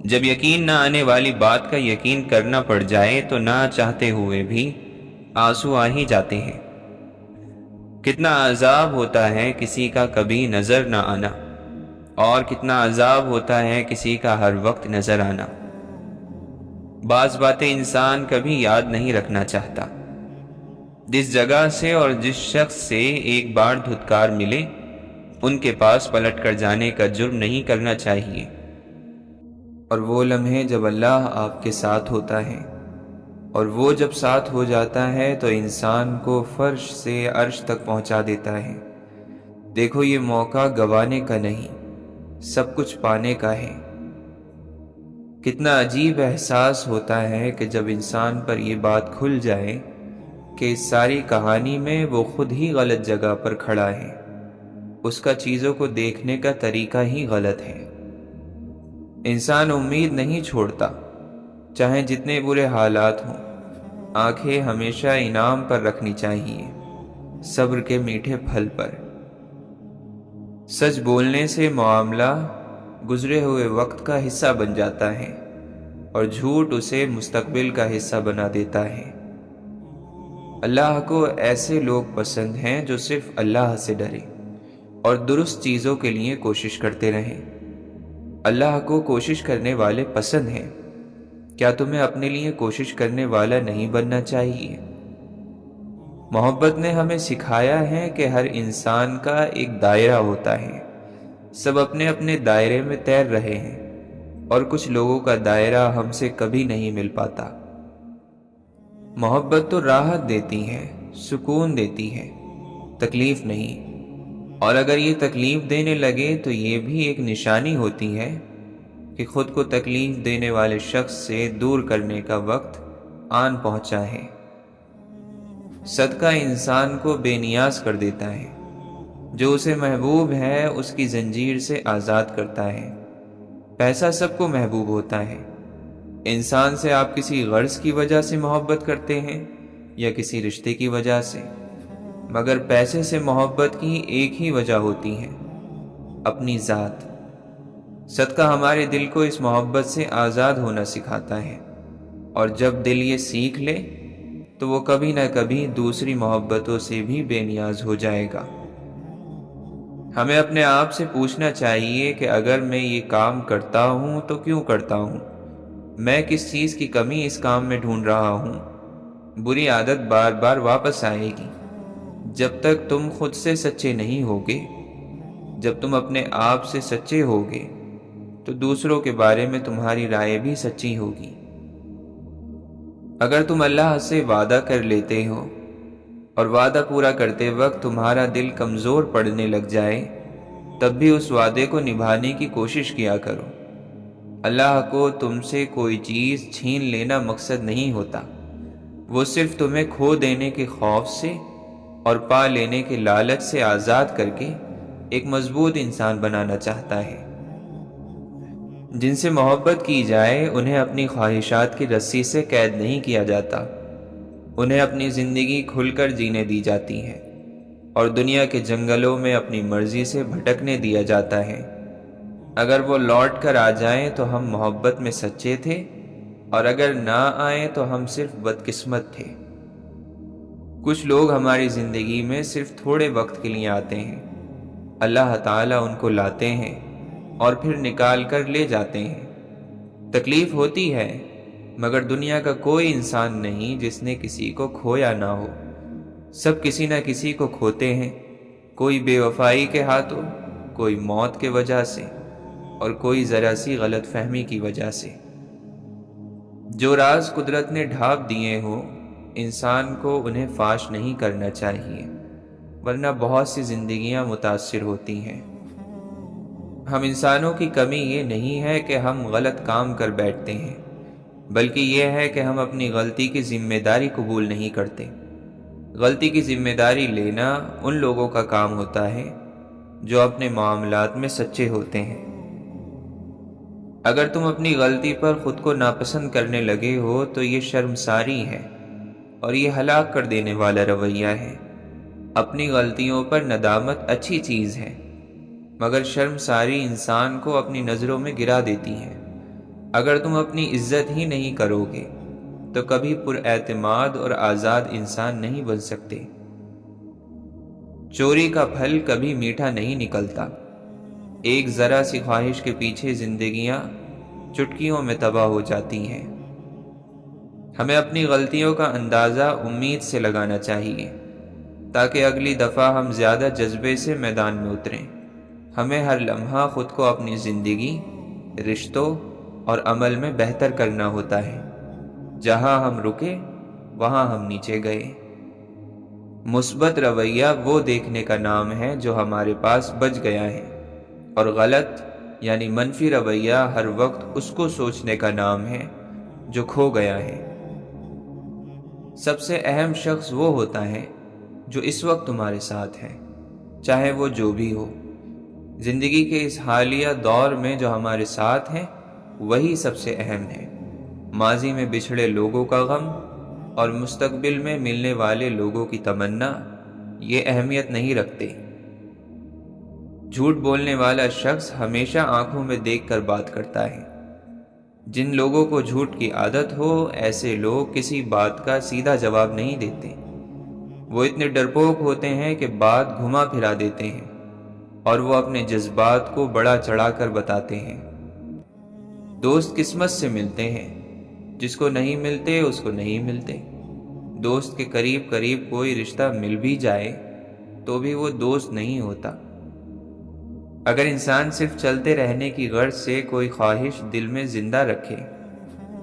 S1: جب یقین نہ آنے والی بات کا یقین کرنا پڑ جائے تو نہ چاہتے ہوئے بھی آنسو آ ہی جاتے ہیں۔ کتنا عذاب ہوتا ہے کسی کا کبھی نظر نہ آنا، اور کتنا عذاب ہوتا ہے کسی کا ہر وقت نظر آنا۔ بعض باتیں انسان کبھی یاد نہیں رکھنا چاہتا۔ جس جگہ سے اور جس شخص سے ایک بار دھتکار ملے ان کے پاس پلٹ کر جانے کا جرم نہیں کرنا چاہیے۔ اور وہ لمحے جب اللہ آپ کے ساتھ ہوتا ہے، اور وہ جب ساتھ ہو جاتا ہے تو انسان کو فرش سے عرش تک پہنچا دیتا ہے۔ دیکھو یہ موقع گنوانے کا نہیں، سب کچھ پانے کا ہے۔ کتنا عجیب احساس ہوتا ہے کہ جب انسان پر یہ بات کھل جائے کہ اس ساری کہانی میں وہ خود ہی غلط جگہ پر کھڑا ہے، اس کا چیزوں کو دیکھنے کا طریقہ ہی غلط ہے۔ انسان امید نہیں چھوڑتا، چاہے جتنے برے حالات ہوں۔ آنکھیں ہمیشہ انعام پر رکھنی چاہیے، صبر کے میٹھے پھل پر۔ سچ بولنے سے معاملہ گزرے ہوئے وقت کا حصہ بن جاتا ہے، اور جھوٹ اسے مستقبل کا حصہ بنا دیتا ہے۔ اللہ کو ایسے لوگ پسند ہیں جو صرف اللہ سے ڈریں اور درست چیزوں کے لیے کوشش کرتے رہیں۔ اللہ کو کوشش کرنے والے پسند ہیں۔ کیا تمہیں اپنے لیے کوشش کرنے والا نہیں بننا چاہیے؟ محبت نے ہمیں سکھایا ہے کہ ہر انسان کا ایک دائرہ ہوتا ہے، سب اپنے اپنے دائرے میں تیر رہے ہیں، اور کچھ لوگوں کا دائرہ ہم سے کبھی نہیں مل پاتا۔ محبت تو راحت دیتی ہے، سکون دیتی ہے، تکلیف نہیں۔ اور اگر یہ تکلیف دینے لگے تو یہ بھی ایک نشانی ہوتی ہے کہ خود کو تکلیف دینے والے شخص سے دور کرنے کا وقت آن پہنچا ہے۔ صدقہ انسان کو بے نیاز کر دیتا ہے، جو اسے محبوب ہے اس کی زنجیر سے آزاد کرتا ہے۔ پیسہ سب کو محبوب ہوتا ہے۔ انسان سے آپ کسی غرض کی وجہ سے محبت کرتے ہیں یا کسی رشتے کی وجہ سے، مگر پیسے سے محبت کی ایک ہی وجہ ہوتی ہے، اپنی ذات۔ صدقہ ہمارے دل کو اس محبت سے آزاد ہونا سکھاتا ہے، اور جب دل یہ سیکھ لے تو وہ کبھی نہ کبھی دوسری محبتوں سے بھی بے نیاز ہو جائے گا۔ ہمیں اپنے آپ سے پوچھنا چاہیے کہ اگر میں یہ کام کرتا ہوں تو کیوں کرتا ہوں؟ میں کس چیز کی کمی اس کام میں ڈھونڈ رہا ہوں؟ بری عادت بار بار واپس آئے گی۔ جب تک تم خود سے سچے نہیں ہوگے، جب تم اپنے آپ سے سچے ہوگے تو دوسروں کے بارے میں تمہاری رائے بھی سچی ہوگی۔ اگر تم اللہ سے وعدہ کر لیتے ہو اور وعدہ پورا کرتے وقت تمہارا دل کمزور پڑنے لگ جائے، تب بھی اس وعدے کو نبھانے کی کوشش کیا کرو۔ اللہ کو تم سے کوئی چیز چھین لینا مقصد نہیں ہوتا، وہ صرف تمہیں کھو دینے کے خوف سے اور پا لینے کے لالچ سے آزاد کر کے ایک مضبوط انسان بنانا چاہتا ہے۔ جن سے محبت کی جائے انہیں اپنی خواہشات کی رسی سے قید نہیں کیا جاتا، انہیں اپنی زندگی کھل کر جینے دی جاتی ہے، اور دنیا کے جنگلوں میں اپنی مرضی سے بھٹکنے دیا جاتا ہے۔ اگر وہ لوٹ کر آ جائیں تو ہم محبت میں سچے تھے، اور اگر نہ آئیں تو ہم صرف بدقسمت تھے۔ کچھ لوگ ہماری زندگی میں صرف تھوڑے وقت کے لیے آتے ہیں، اللہ تعالیٰ ان کو لاتے ہیں اور پھر نکال کر لے جاتے ہیں۔ تکلیف ہوتی ہے، مگر دنیا کا کوئی انسان نہیں جس نے کسی کو کھویا نہ ہو۔ سب کسی نہ کسی کو کھوتے ہیں، کوئی بے وفائی کے ہاتھوں، کوئی موت کے وجہ سے، اور کوئی ذرا سی غلط فہمی کی وجہ سے۔ جو راز قدرت نے ڈھانپ دیے ہوں، انسان کو انہیں فاش نہیں کرنا چاہیے، ورنہ بہت سی زندگیاں متاثر ہوتی ہیں۔ ہم انسانوں کی کمی یہ نہیں ہے کہ ہم غلط کام کر بیٹھتے ہیں، بلکہ یہ ہے کہ ہم اپنی غلطی کی ذمہ داری قبول نہیں کرتے۔ غلطی کی ذمہ داری لینا ان لوگوں کا کام ہوتا ہے جو اپنے معاملات میں سچے ہوتے ہیں۔ اگر تم اپنی غلطی پر خود کو ناپسند کرنے لگے ہو تو یہ شرمساری ہے، اور یہ ہلاک کر دینے والا رویہ ہے۔ اپنی غلطیوں پر ندامت اچھی چیز ہے، مگر شرمساری انسان کو اپنی نظروں میں گرا دیتی ہے۔ اگر تم اپنی عزت ہی نہیں کرو گے تو کبھی پر اعتماد اور آزاد انسان نہیں بن سکتے۔ چوری کا پھل کبھی میٹھا نہیں نکلتا۔ ایک ذرا سی خواہش کے پیچھے زندگیاں چٹکیوں میں تباہ ہو جاتی ہیں۔ ہمیں اپنی غلطیوں کا اندازہ امید سے لگانا چاہیے، تاکہ اگلی دفعہ ہم زیادہ جذبے سے میدان میں اتریں۔ ہمیں ہر لمحہ خود کو اپنی زندگی، رشتوں اور عمل میں بہتر کرنا ہوتا ہے۔ جہاں ہم رکے وہاں ہم نیچے گئے۔ مثبت رویہ وہ دیکھنے کا نام ہے جو ہمارے پاس بچ گیا ہے، اور غلط یعنی منفی رویہ ہر وقت اس کو سوچنے کا نام ہے جو کھو گیا ہے۔ سب سے اہم شخص وہ ہوتا ہے جو اس وقت تمہارے ساتھ ہے، چاہے وہ جو بھی ہو۔ زندگی کے اس حالیہ دور میں جو ہمارے ساتھ ہیں وہی سب سے اہم ہے۔ ماضی میں بچھڑے لوگوں کا غم اور مستقبل میں ملنے والے لوگوں کی تمنا یہ اہمیت نہیں رکھتے۔ جھوٹ بولنے والا شخص ہمیشہ آنکھوں میں دیکھ کر بات کرتا ہے۔ جن لوگوں کو جھوٹ کی عادت ہو، ایسے لوگ کسی بات کا سیدھا جواب نہیں دیتے۔ وہ اتنے ڈرپوک ہوتے ہیں کہ بات گھما پھرا دیتے ہیں، اور وہ اپنے جذبات کو بڑا چڑھا کر بتاتے ہیں۔ دوست قسمت سے ملتے ہیں، جس کو نہیں ملتے اس کو نہیں ملتے۔ دوست کے قریب قریب کوئی رشتہ مل بھی جائے تو بھی وہ دوست نہیں ہوتا۔ اگر انسان صرف چلتے رہنے کی غرض سے کوئی خواہش دل میں زندہ رکھے،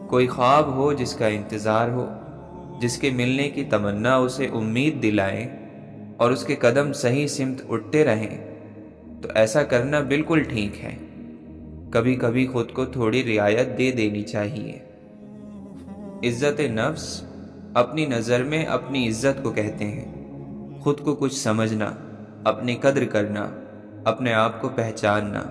S1: کوئی خواب ہو جس کا انتظار ہو، جس کے ملنے کی تمنا اسے امید دلائے، اور اس کے قدم صحیح سمت اٹھتے رہیں، تو ایسا کرنا بالکل ٹھیک ہے۔ کبھی کبھی خود کو تھوڑی رعایت دے دینی چاہیے۔ عزت نفس اپنی نظر میں اپنی عزت کو کہتے ہیں۔ خود کو کچھ سمجھنا، اپنی قدر کرنا، اپنے آپ کو پہچاننا۔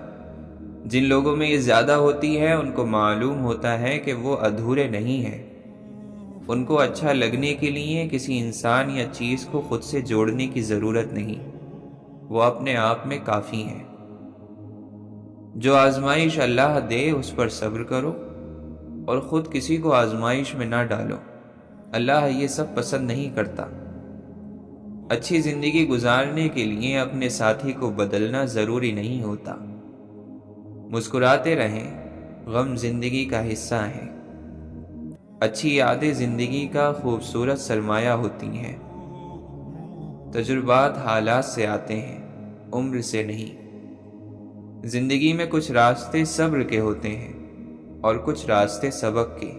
S1: جن لوگوں میں یہ زیادہ ہوتی ہے ان کو معلوم ہوتا ہے کہ وہ ادھورے نہیں ہیں۔ ان کو اچھا لگنے کے لیے کسی انسان یا چیز کو خود سے جوڑنے کی ضرورت نہیں، وہ اپنے آپ میں کافی ہیں۔ جو آزمائش اللہ دے اس پر صبر کرو اور خود کسی کو آزمائش میں نہ ڈالو، اللہ یہ سب پسند نہیں کرتا۔ اچھی زندگی گزارنے کے لیے اپنے ساتھی کو بدلنا ضروری نہیں ہوتا۔ مسکراتے رہیں، غم زندگی کا حصہ ہیں۔ اچھی یادیں زندگی کا خوبصورت سرمایہ ہوتی ہیں۔ تجربات حالات سے آتے ہیں، عمر سے نہیں۔ زندگی میں کچھ راستے صبر کے ہوتے ہیں اور کچھ راستے سبق کے۔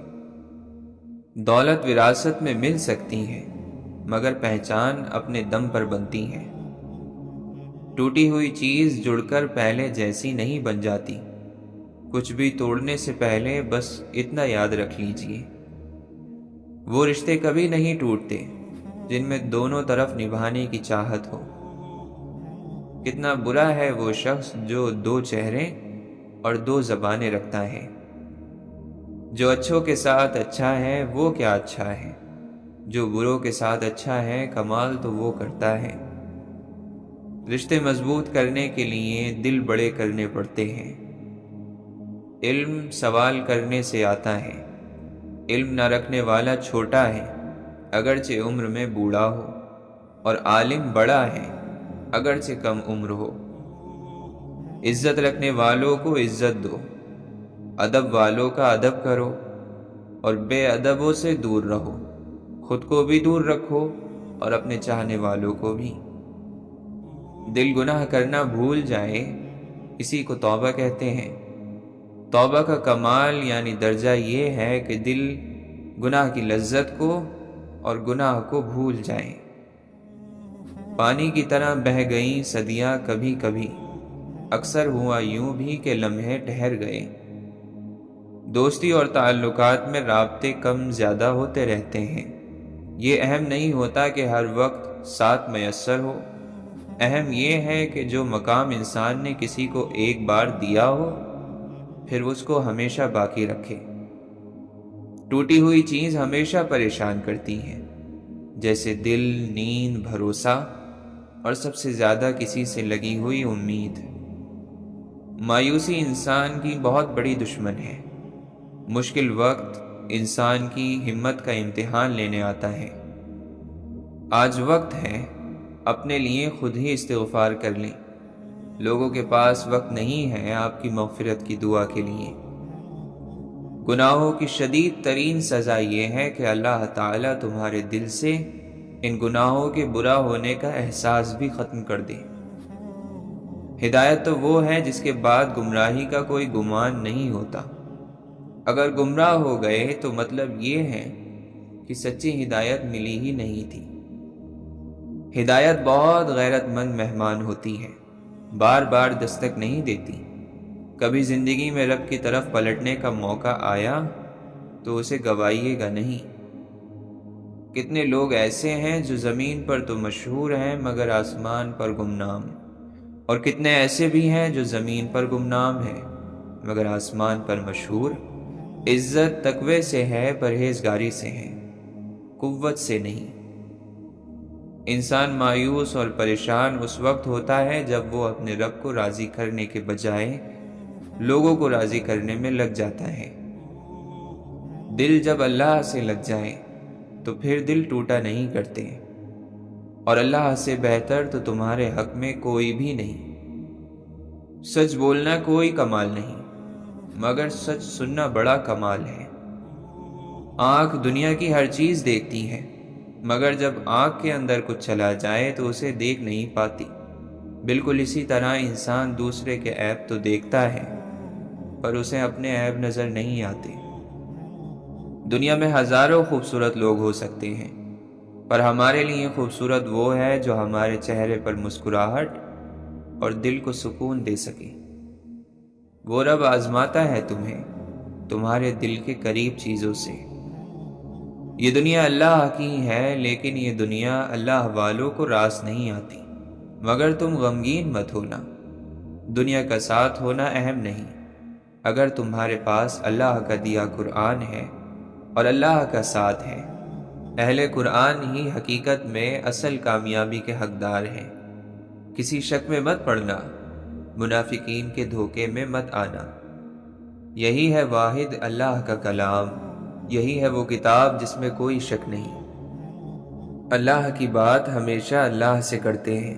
S1: دولت وراثت میں مل سکتی ہے مگر پہچان اپنے دم پر بنتی ہے۔ ٹوٹی ہوئی چیز جڑ کر پہلے جیسی نہیں بن جاتی۔ کچھ بھی توڑنے سے پہلے بس اتنا یاد رکھ لیجئے، وہ رشتے کبھی نہیں ٹوٹتے جن میں دونوں طرف نبھانے کی چاہت ہو۔ کتنا برا ہے وہ شخص جو دو چہرے اور دو زبانیں رکھتا ہے۔ جو اچھوں کے ساتھ اچھا ہے وہ کیا اچھا ہے، جو بروں کے ساتھ اچھا ہے کمال تو وہ کرتا ہے۔ رشتے مضبوط کرنے کے لیے دل بڑے کرنے پڑتے ہیں۔ علم سوال کرنے سے آتا ہے۔ علم نہ رکھنے والا چھوٹا ہے اگرچہ عمر میں بوڑھا ہو، اور عالم بڑا ہے اگرچہ کم عمر ہو۔ عزت رکھنے والوں کو عزت دو، ادب والوں کا ادب کرو، اور بے ادبوں سے دور رہو۔ خود کو بھی دور رکھو اور اپنے چاہنے والوں کو بھی۔ دل گناہ کرنا بھول جائے، اسی کو توبہ کہتے ہیں۔ توبہ کا کمال یعنی درجہ یہ ہے کہ دل گناہ کی لذت کو اور گناہ کو بھول جائے۔ پانی کی طرح بہہ گئیں صدیاں کبھی کبھی، اکثر ہوا یوں بھی کہ لمحے ٹھہر گئے۔ دوستی اور تعلقات میں رابطے کم زیادہ ہوتے رہتے ہیں۔ یہ اہم نہیں ہوتا کہ ہر وقت ساتھ میسر ہو، اہم یہ ہے کہ جو مقام انسان نے کسی کو ایک بار دیا ہو پھر اس کو ہمیشہ باقی رکھے۔ ٹوٹی ہوئی چیز ہمیشہ پریشان کرتی ہے، جیسے دل، نیند، بھروسہ اور سب سے زیادہ کسی سے لگی ہوئی امید۔ مایوسی انسان کی بہت بڑی دشمن ہے۔ مشکل وقت انسان کی ہمت کا امتحان لینے آتا ہے۔ آج وقت ہے اپنے لیے خود ہی استغفار کر لیں۔ لوگوں کے پاس وقت نہیں ہے آپ کی مغفرت کی دعا کے لیے۔ گناہوں کی شدید ترین سزا یہ ہے کہ اللہ تعالیٰ تمہارے دل سے ان گناہوں کے برا ہونے کا احساس بھی ختم کر دے۔ ہدایت تو وہ ہے جس کے بعد گمراہی کا کوئی گمان نہیں ہوتا۔ اگر گمراہ ہو گئے تو مطلب یہ ہے کہ سچی ہدایت ملی ہی نہیں تھی۔ ہدایت بہت غیرت مند مہمان ہوتی ہے، بار بار دستک نہیں دیتی۔ کبھی زندگی میں رب کی طرف پلٹنے کا موقع آیا تو اسے گوائیے گا نہیں۔ کتنے لوگ ایسے ہیں جو زمین پر تو مشہور ہیں مگر آسمان پر گمنام، اور کتنے ایسے بھی ہیں جو زمین پر گمنام ہیں مگر آسمان پر مشہور۔ عزت تقوی سے ہے، پرہیزگاری سے ہے، قوت سے نہیں۔ انسان مایوس اور پریشان اس وقت ہوتا ہے جب وہ اپنے رب کو راضی کرنے کے بجائے لوگوں کو راضی کرنے میں لگ جاتا ہے۔ دل جب اللہ سے لگ جائے تو پھر دل ٹوٹا نہیں کرتے، اور اللہ سے بہتر تو تمہارے حق میں کوئی بھی نہیں۔ سچ بولنا کوئی کمال نہیں مگر سچ سننا بڑا کمال ہے۔ آنکھ دنیا کی ہر چیز دیکھتی ہے مگر جب آنکھ کے اندر کچھ چلا جائے تو اسے دیکھ نہیں پاتی۔ بالکل اسی طرح انسان دوسرے کے عیب تو دیکھتا ہے پر اسے اپنے عیب نظر نہیں آتے۔ دنیا میں ہزاروں خوبصورت لوگ ہو سکتے ہیں پر ہمارے لیے خوبصورت وہ ہے جو ہمارے چہرے پر مسکراہٹ اور دل کو سکون دے سکے۔ وہ رب آزماتا ہے تمہیں تمہارے دل کے قریب چیزوں سے۔ یہ دنیا اللہ کی ہے لیکن یہ دنیا اللہ والوں کو راس نہیں آتی۔ مگر تم غمگین مت ہونا، دنیا کا ساتھ ہونا اہم نہیں۔ اگر تمہارے پاس اللہ کا دیا قرآن ہے اور اللہ کا ساتھ ہے، اہل قرآن ہی حقیقت میں اصل کامیابی کے حقدار ہیں۔ کسی شک میں مت پڑنا، منافقین کے دھوکے میں مت آنا۔ یہی ہے واحد اللہ کا کلام، یہی ہے وہ کتاب جس میں کوئی شک نہیں۔ اللہ کی بات ہمیشہ اللہ سے کرتے ہیں۔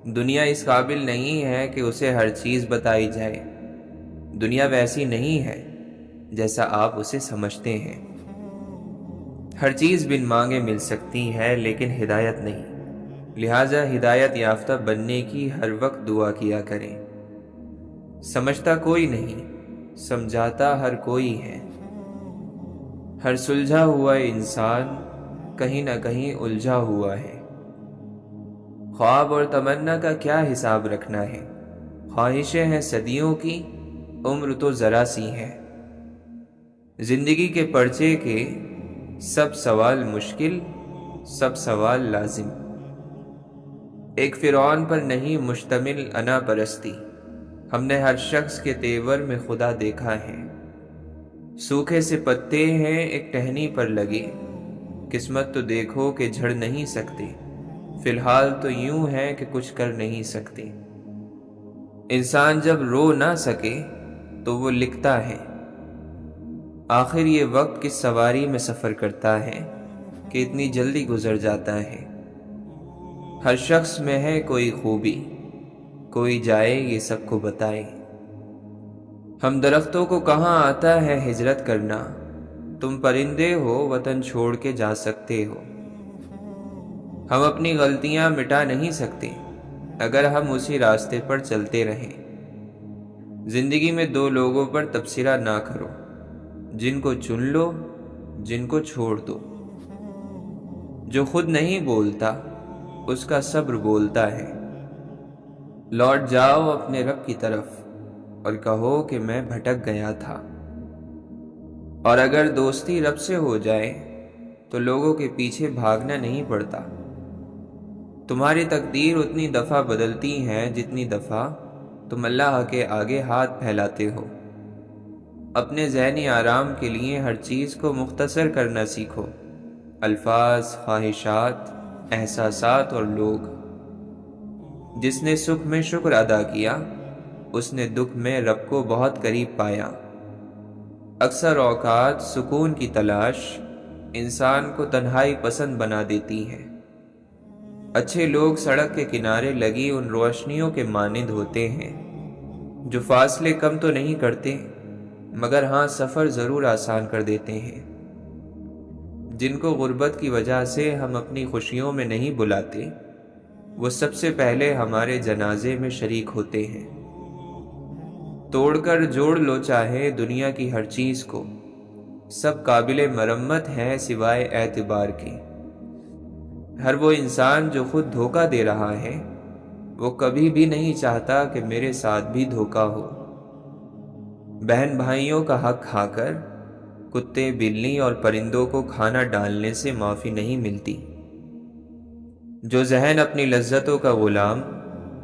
S1: دنیا اس قابل نہیں ہے کہ اسے ہر چیز بتائی جائے۔ دنیا ویسی نہیں ہے جیسا آپ اسے سمجھتے ہیں۔ ہر چیز بن مانگے مل سکتی ہے لیکن ہدایت نہیں، لہٰذا ہدایت یافتہ بننے کی ہر وقت دعا کیا کریں۔ سمجھتا کوئی نہیں، سمجھاتا ہر کوئی ہے۔ ہر سلجھا ہوا انسان کہیں نہ کہیں الجھا ہوا ہے۔ خواب اور تمنا کا کیا حساب رکھنا ہے؟ خواہشیں ہیں صدیوں کی، عمر تو ذرا سی ہے۔ زندگی کے پرچے کے سب سوال مشکل، سب سوال لازم۔ ایک فرعون پر نہیں مشتمل انا پرستی، ہم نے ہر شخص کے تیور میں خدا دیکھا ہے۔ سوکھے سے پتے ہیں ایک ٹہنی پر لگے، قسمت تو دیکھو کہ جھڑ نہیں سکتے، فی الحال تو یوں ہے کہ کچھ کر نہیں سکتے۔ انسان جب رو نہ سکے تو وہ لکھتا ہے۔ آخر یہ وقت کس سواری میں سفر کرتا ہے کہ اتنی جلدی گزر جاتا ہے۔ ہر شخص میں ہے کوئی خوبی، کوئی جائے یہ سب کو بتائے۔ ہم درختوں کو کہاں آتا ہے ہجرت کرنا، تم پرندے ہو وطن چھوڑ کے جا سکتے ہو۔ ہم اپنی غلطیاں مٹا نہیں سکتے اگر ہم اسی راستے پر چلتے رہیں۔ زندگی میں دو لوگوں پر تبصرہ نہ کرو، جن کو چن لو، جن کو چھوڑ دو۔ جو خود نہیں بولتا اس کا صبر بولتا ہے۔ لوٹ جاؤ اپنے رب کی طرف اور کہو کہ میں بھٹک گیا تھا۔ اور اگر دوستی رب سے ہو جائے تو لوگوں کے پیچھے بھاگنا نہیں پڑتا۔ تمہاری تقدیر اتنی دفعہ بدلتی ہے جتنی دفعہ تم اللہ کے آگے ہاتھ پھیلاتے ہو۔ اپنے ذہنی آرام کے لیے ہر چیز کو مختصر کرنا سیکھو، الفاظ، خواہشات، احساسات اور لوگ۔ جس نے سکھ میں شکر ادا کیا اس نے دکھ میں رب کو بہت قریب پایا۔ اکثر اوقات سکون کی تلاش انسان کو تنہائی پسند بنا دیتی ہے۔ اچھے لوگ سڑک کے کنارے لگی ان روشنیوں کے مانند ہوتے ہیں جو فاصلے کم تو نہیں کرتے مگر ہاں سفر ضرور آسان کر دیتے ہیں۔ جن کو غربت کی وجہ سے ہم اپنی خوشیوں میں نہیں بلاتے وہ سب سے پہلے ہمارے جنازے میں شریک ہوتے ہیں۔ توڑ کر جوڑ لو چاہے دنیا کی ہر چیز کو، سب قابل مرمت ہے سوائے اعتبار کے۔ ہر وہ انسان جو خود دھوکہ دے رہا ہے وہ کبھی بھی نہیں چاہتا کہ میرے ساتھ بھی دھوکہ ہو۔ بہن بھائیوں کا حق کھا کر کتے، بلی اور پرندوں کو کھانا ڈالنے سے معافی نہیں ملتی۔ جو ذہن اپنی لذتوں کا غلام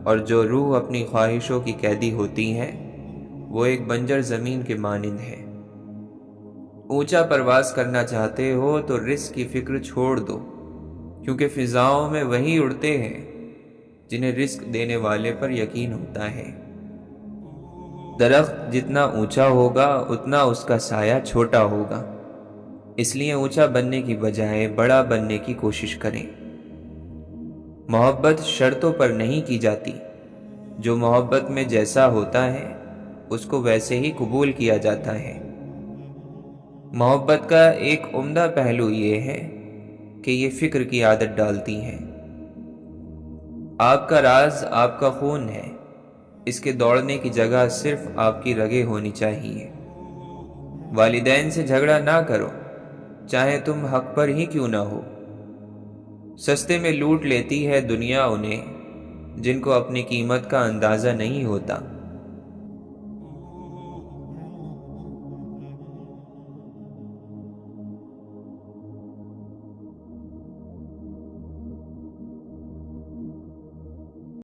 S1: اور جو روح اپنی خواہشوں کی قیدی ہوتی ہے وہ ایک بنجر زمین کے مانند ہے۔ اونچا پرواز کرنا چاہتے ہو تو رزق کی فکر چھوڑ دو، کیونکہ فضاؤں میں وہی اڑتے ہیں جنہیں رزق دینے والے پر یقین ہوتا ہے۔ درخت جتنا اونچا ہوگا اتنا اس کا سایہ چھوٹا ہوگا، اس لیے اونچا بننے کی بجائے بڑا بننے کی کوشش کریں۔ محبت شرطوں پر نہیں کی جاتی، جو محبت میں جیسا ہوتا ہے اس کو ویسے ہی قبول کیا جاتا ہے۔ محبت کا ایک عمدہ پہلو یہ ہے کہ یہ فکر کی عادت ڈالتی ہے۔ آپ کا راز آپ کا خون ہے، اس کے دوڑنے کی جگہ صرف آپ کی رگیں ہونی چاہیے۔ والدین سے جھگڑا نہ کرو، چاہے تم حق پر ہی کیوں نہ ہو۔ سستے میں لوٹ لیتی ہے دنیا انہیں جن کو اپنی قیمت کا اندازہ نہیں ہوتا۔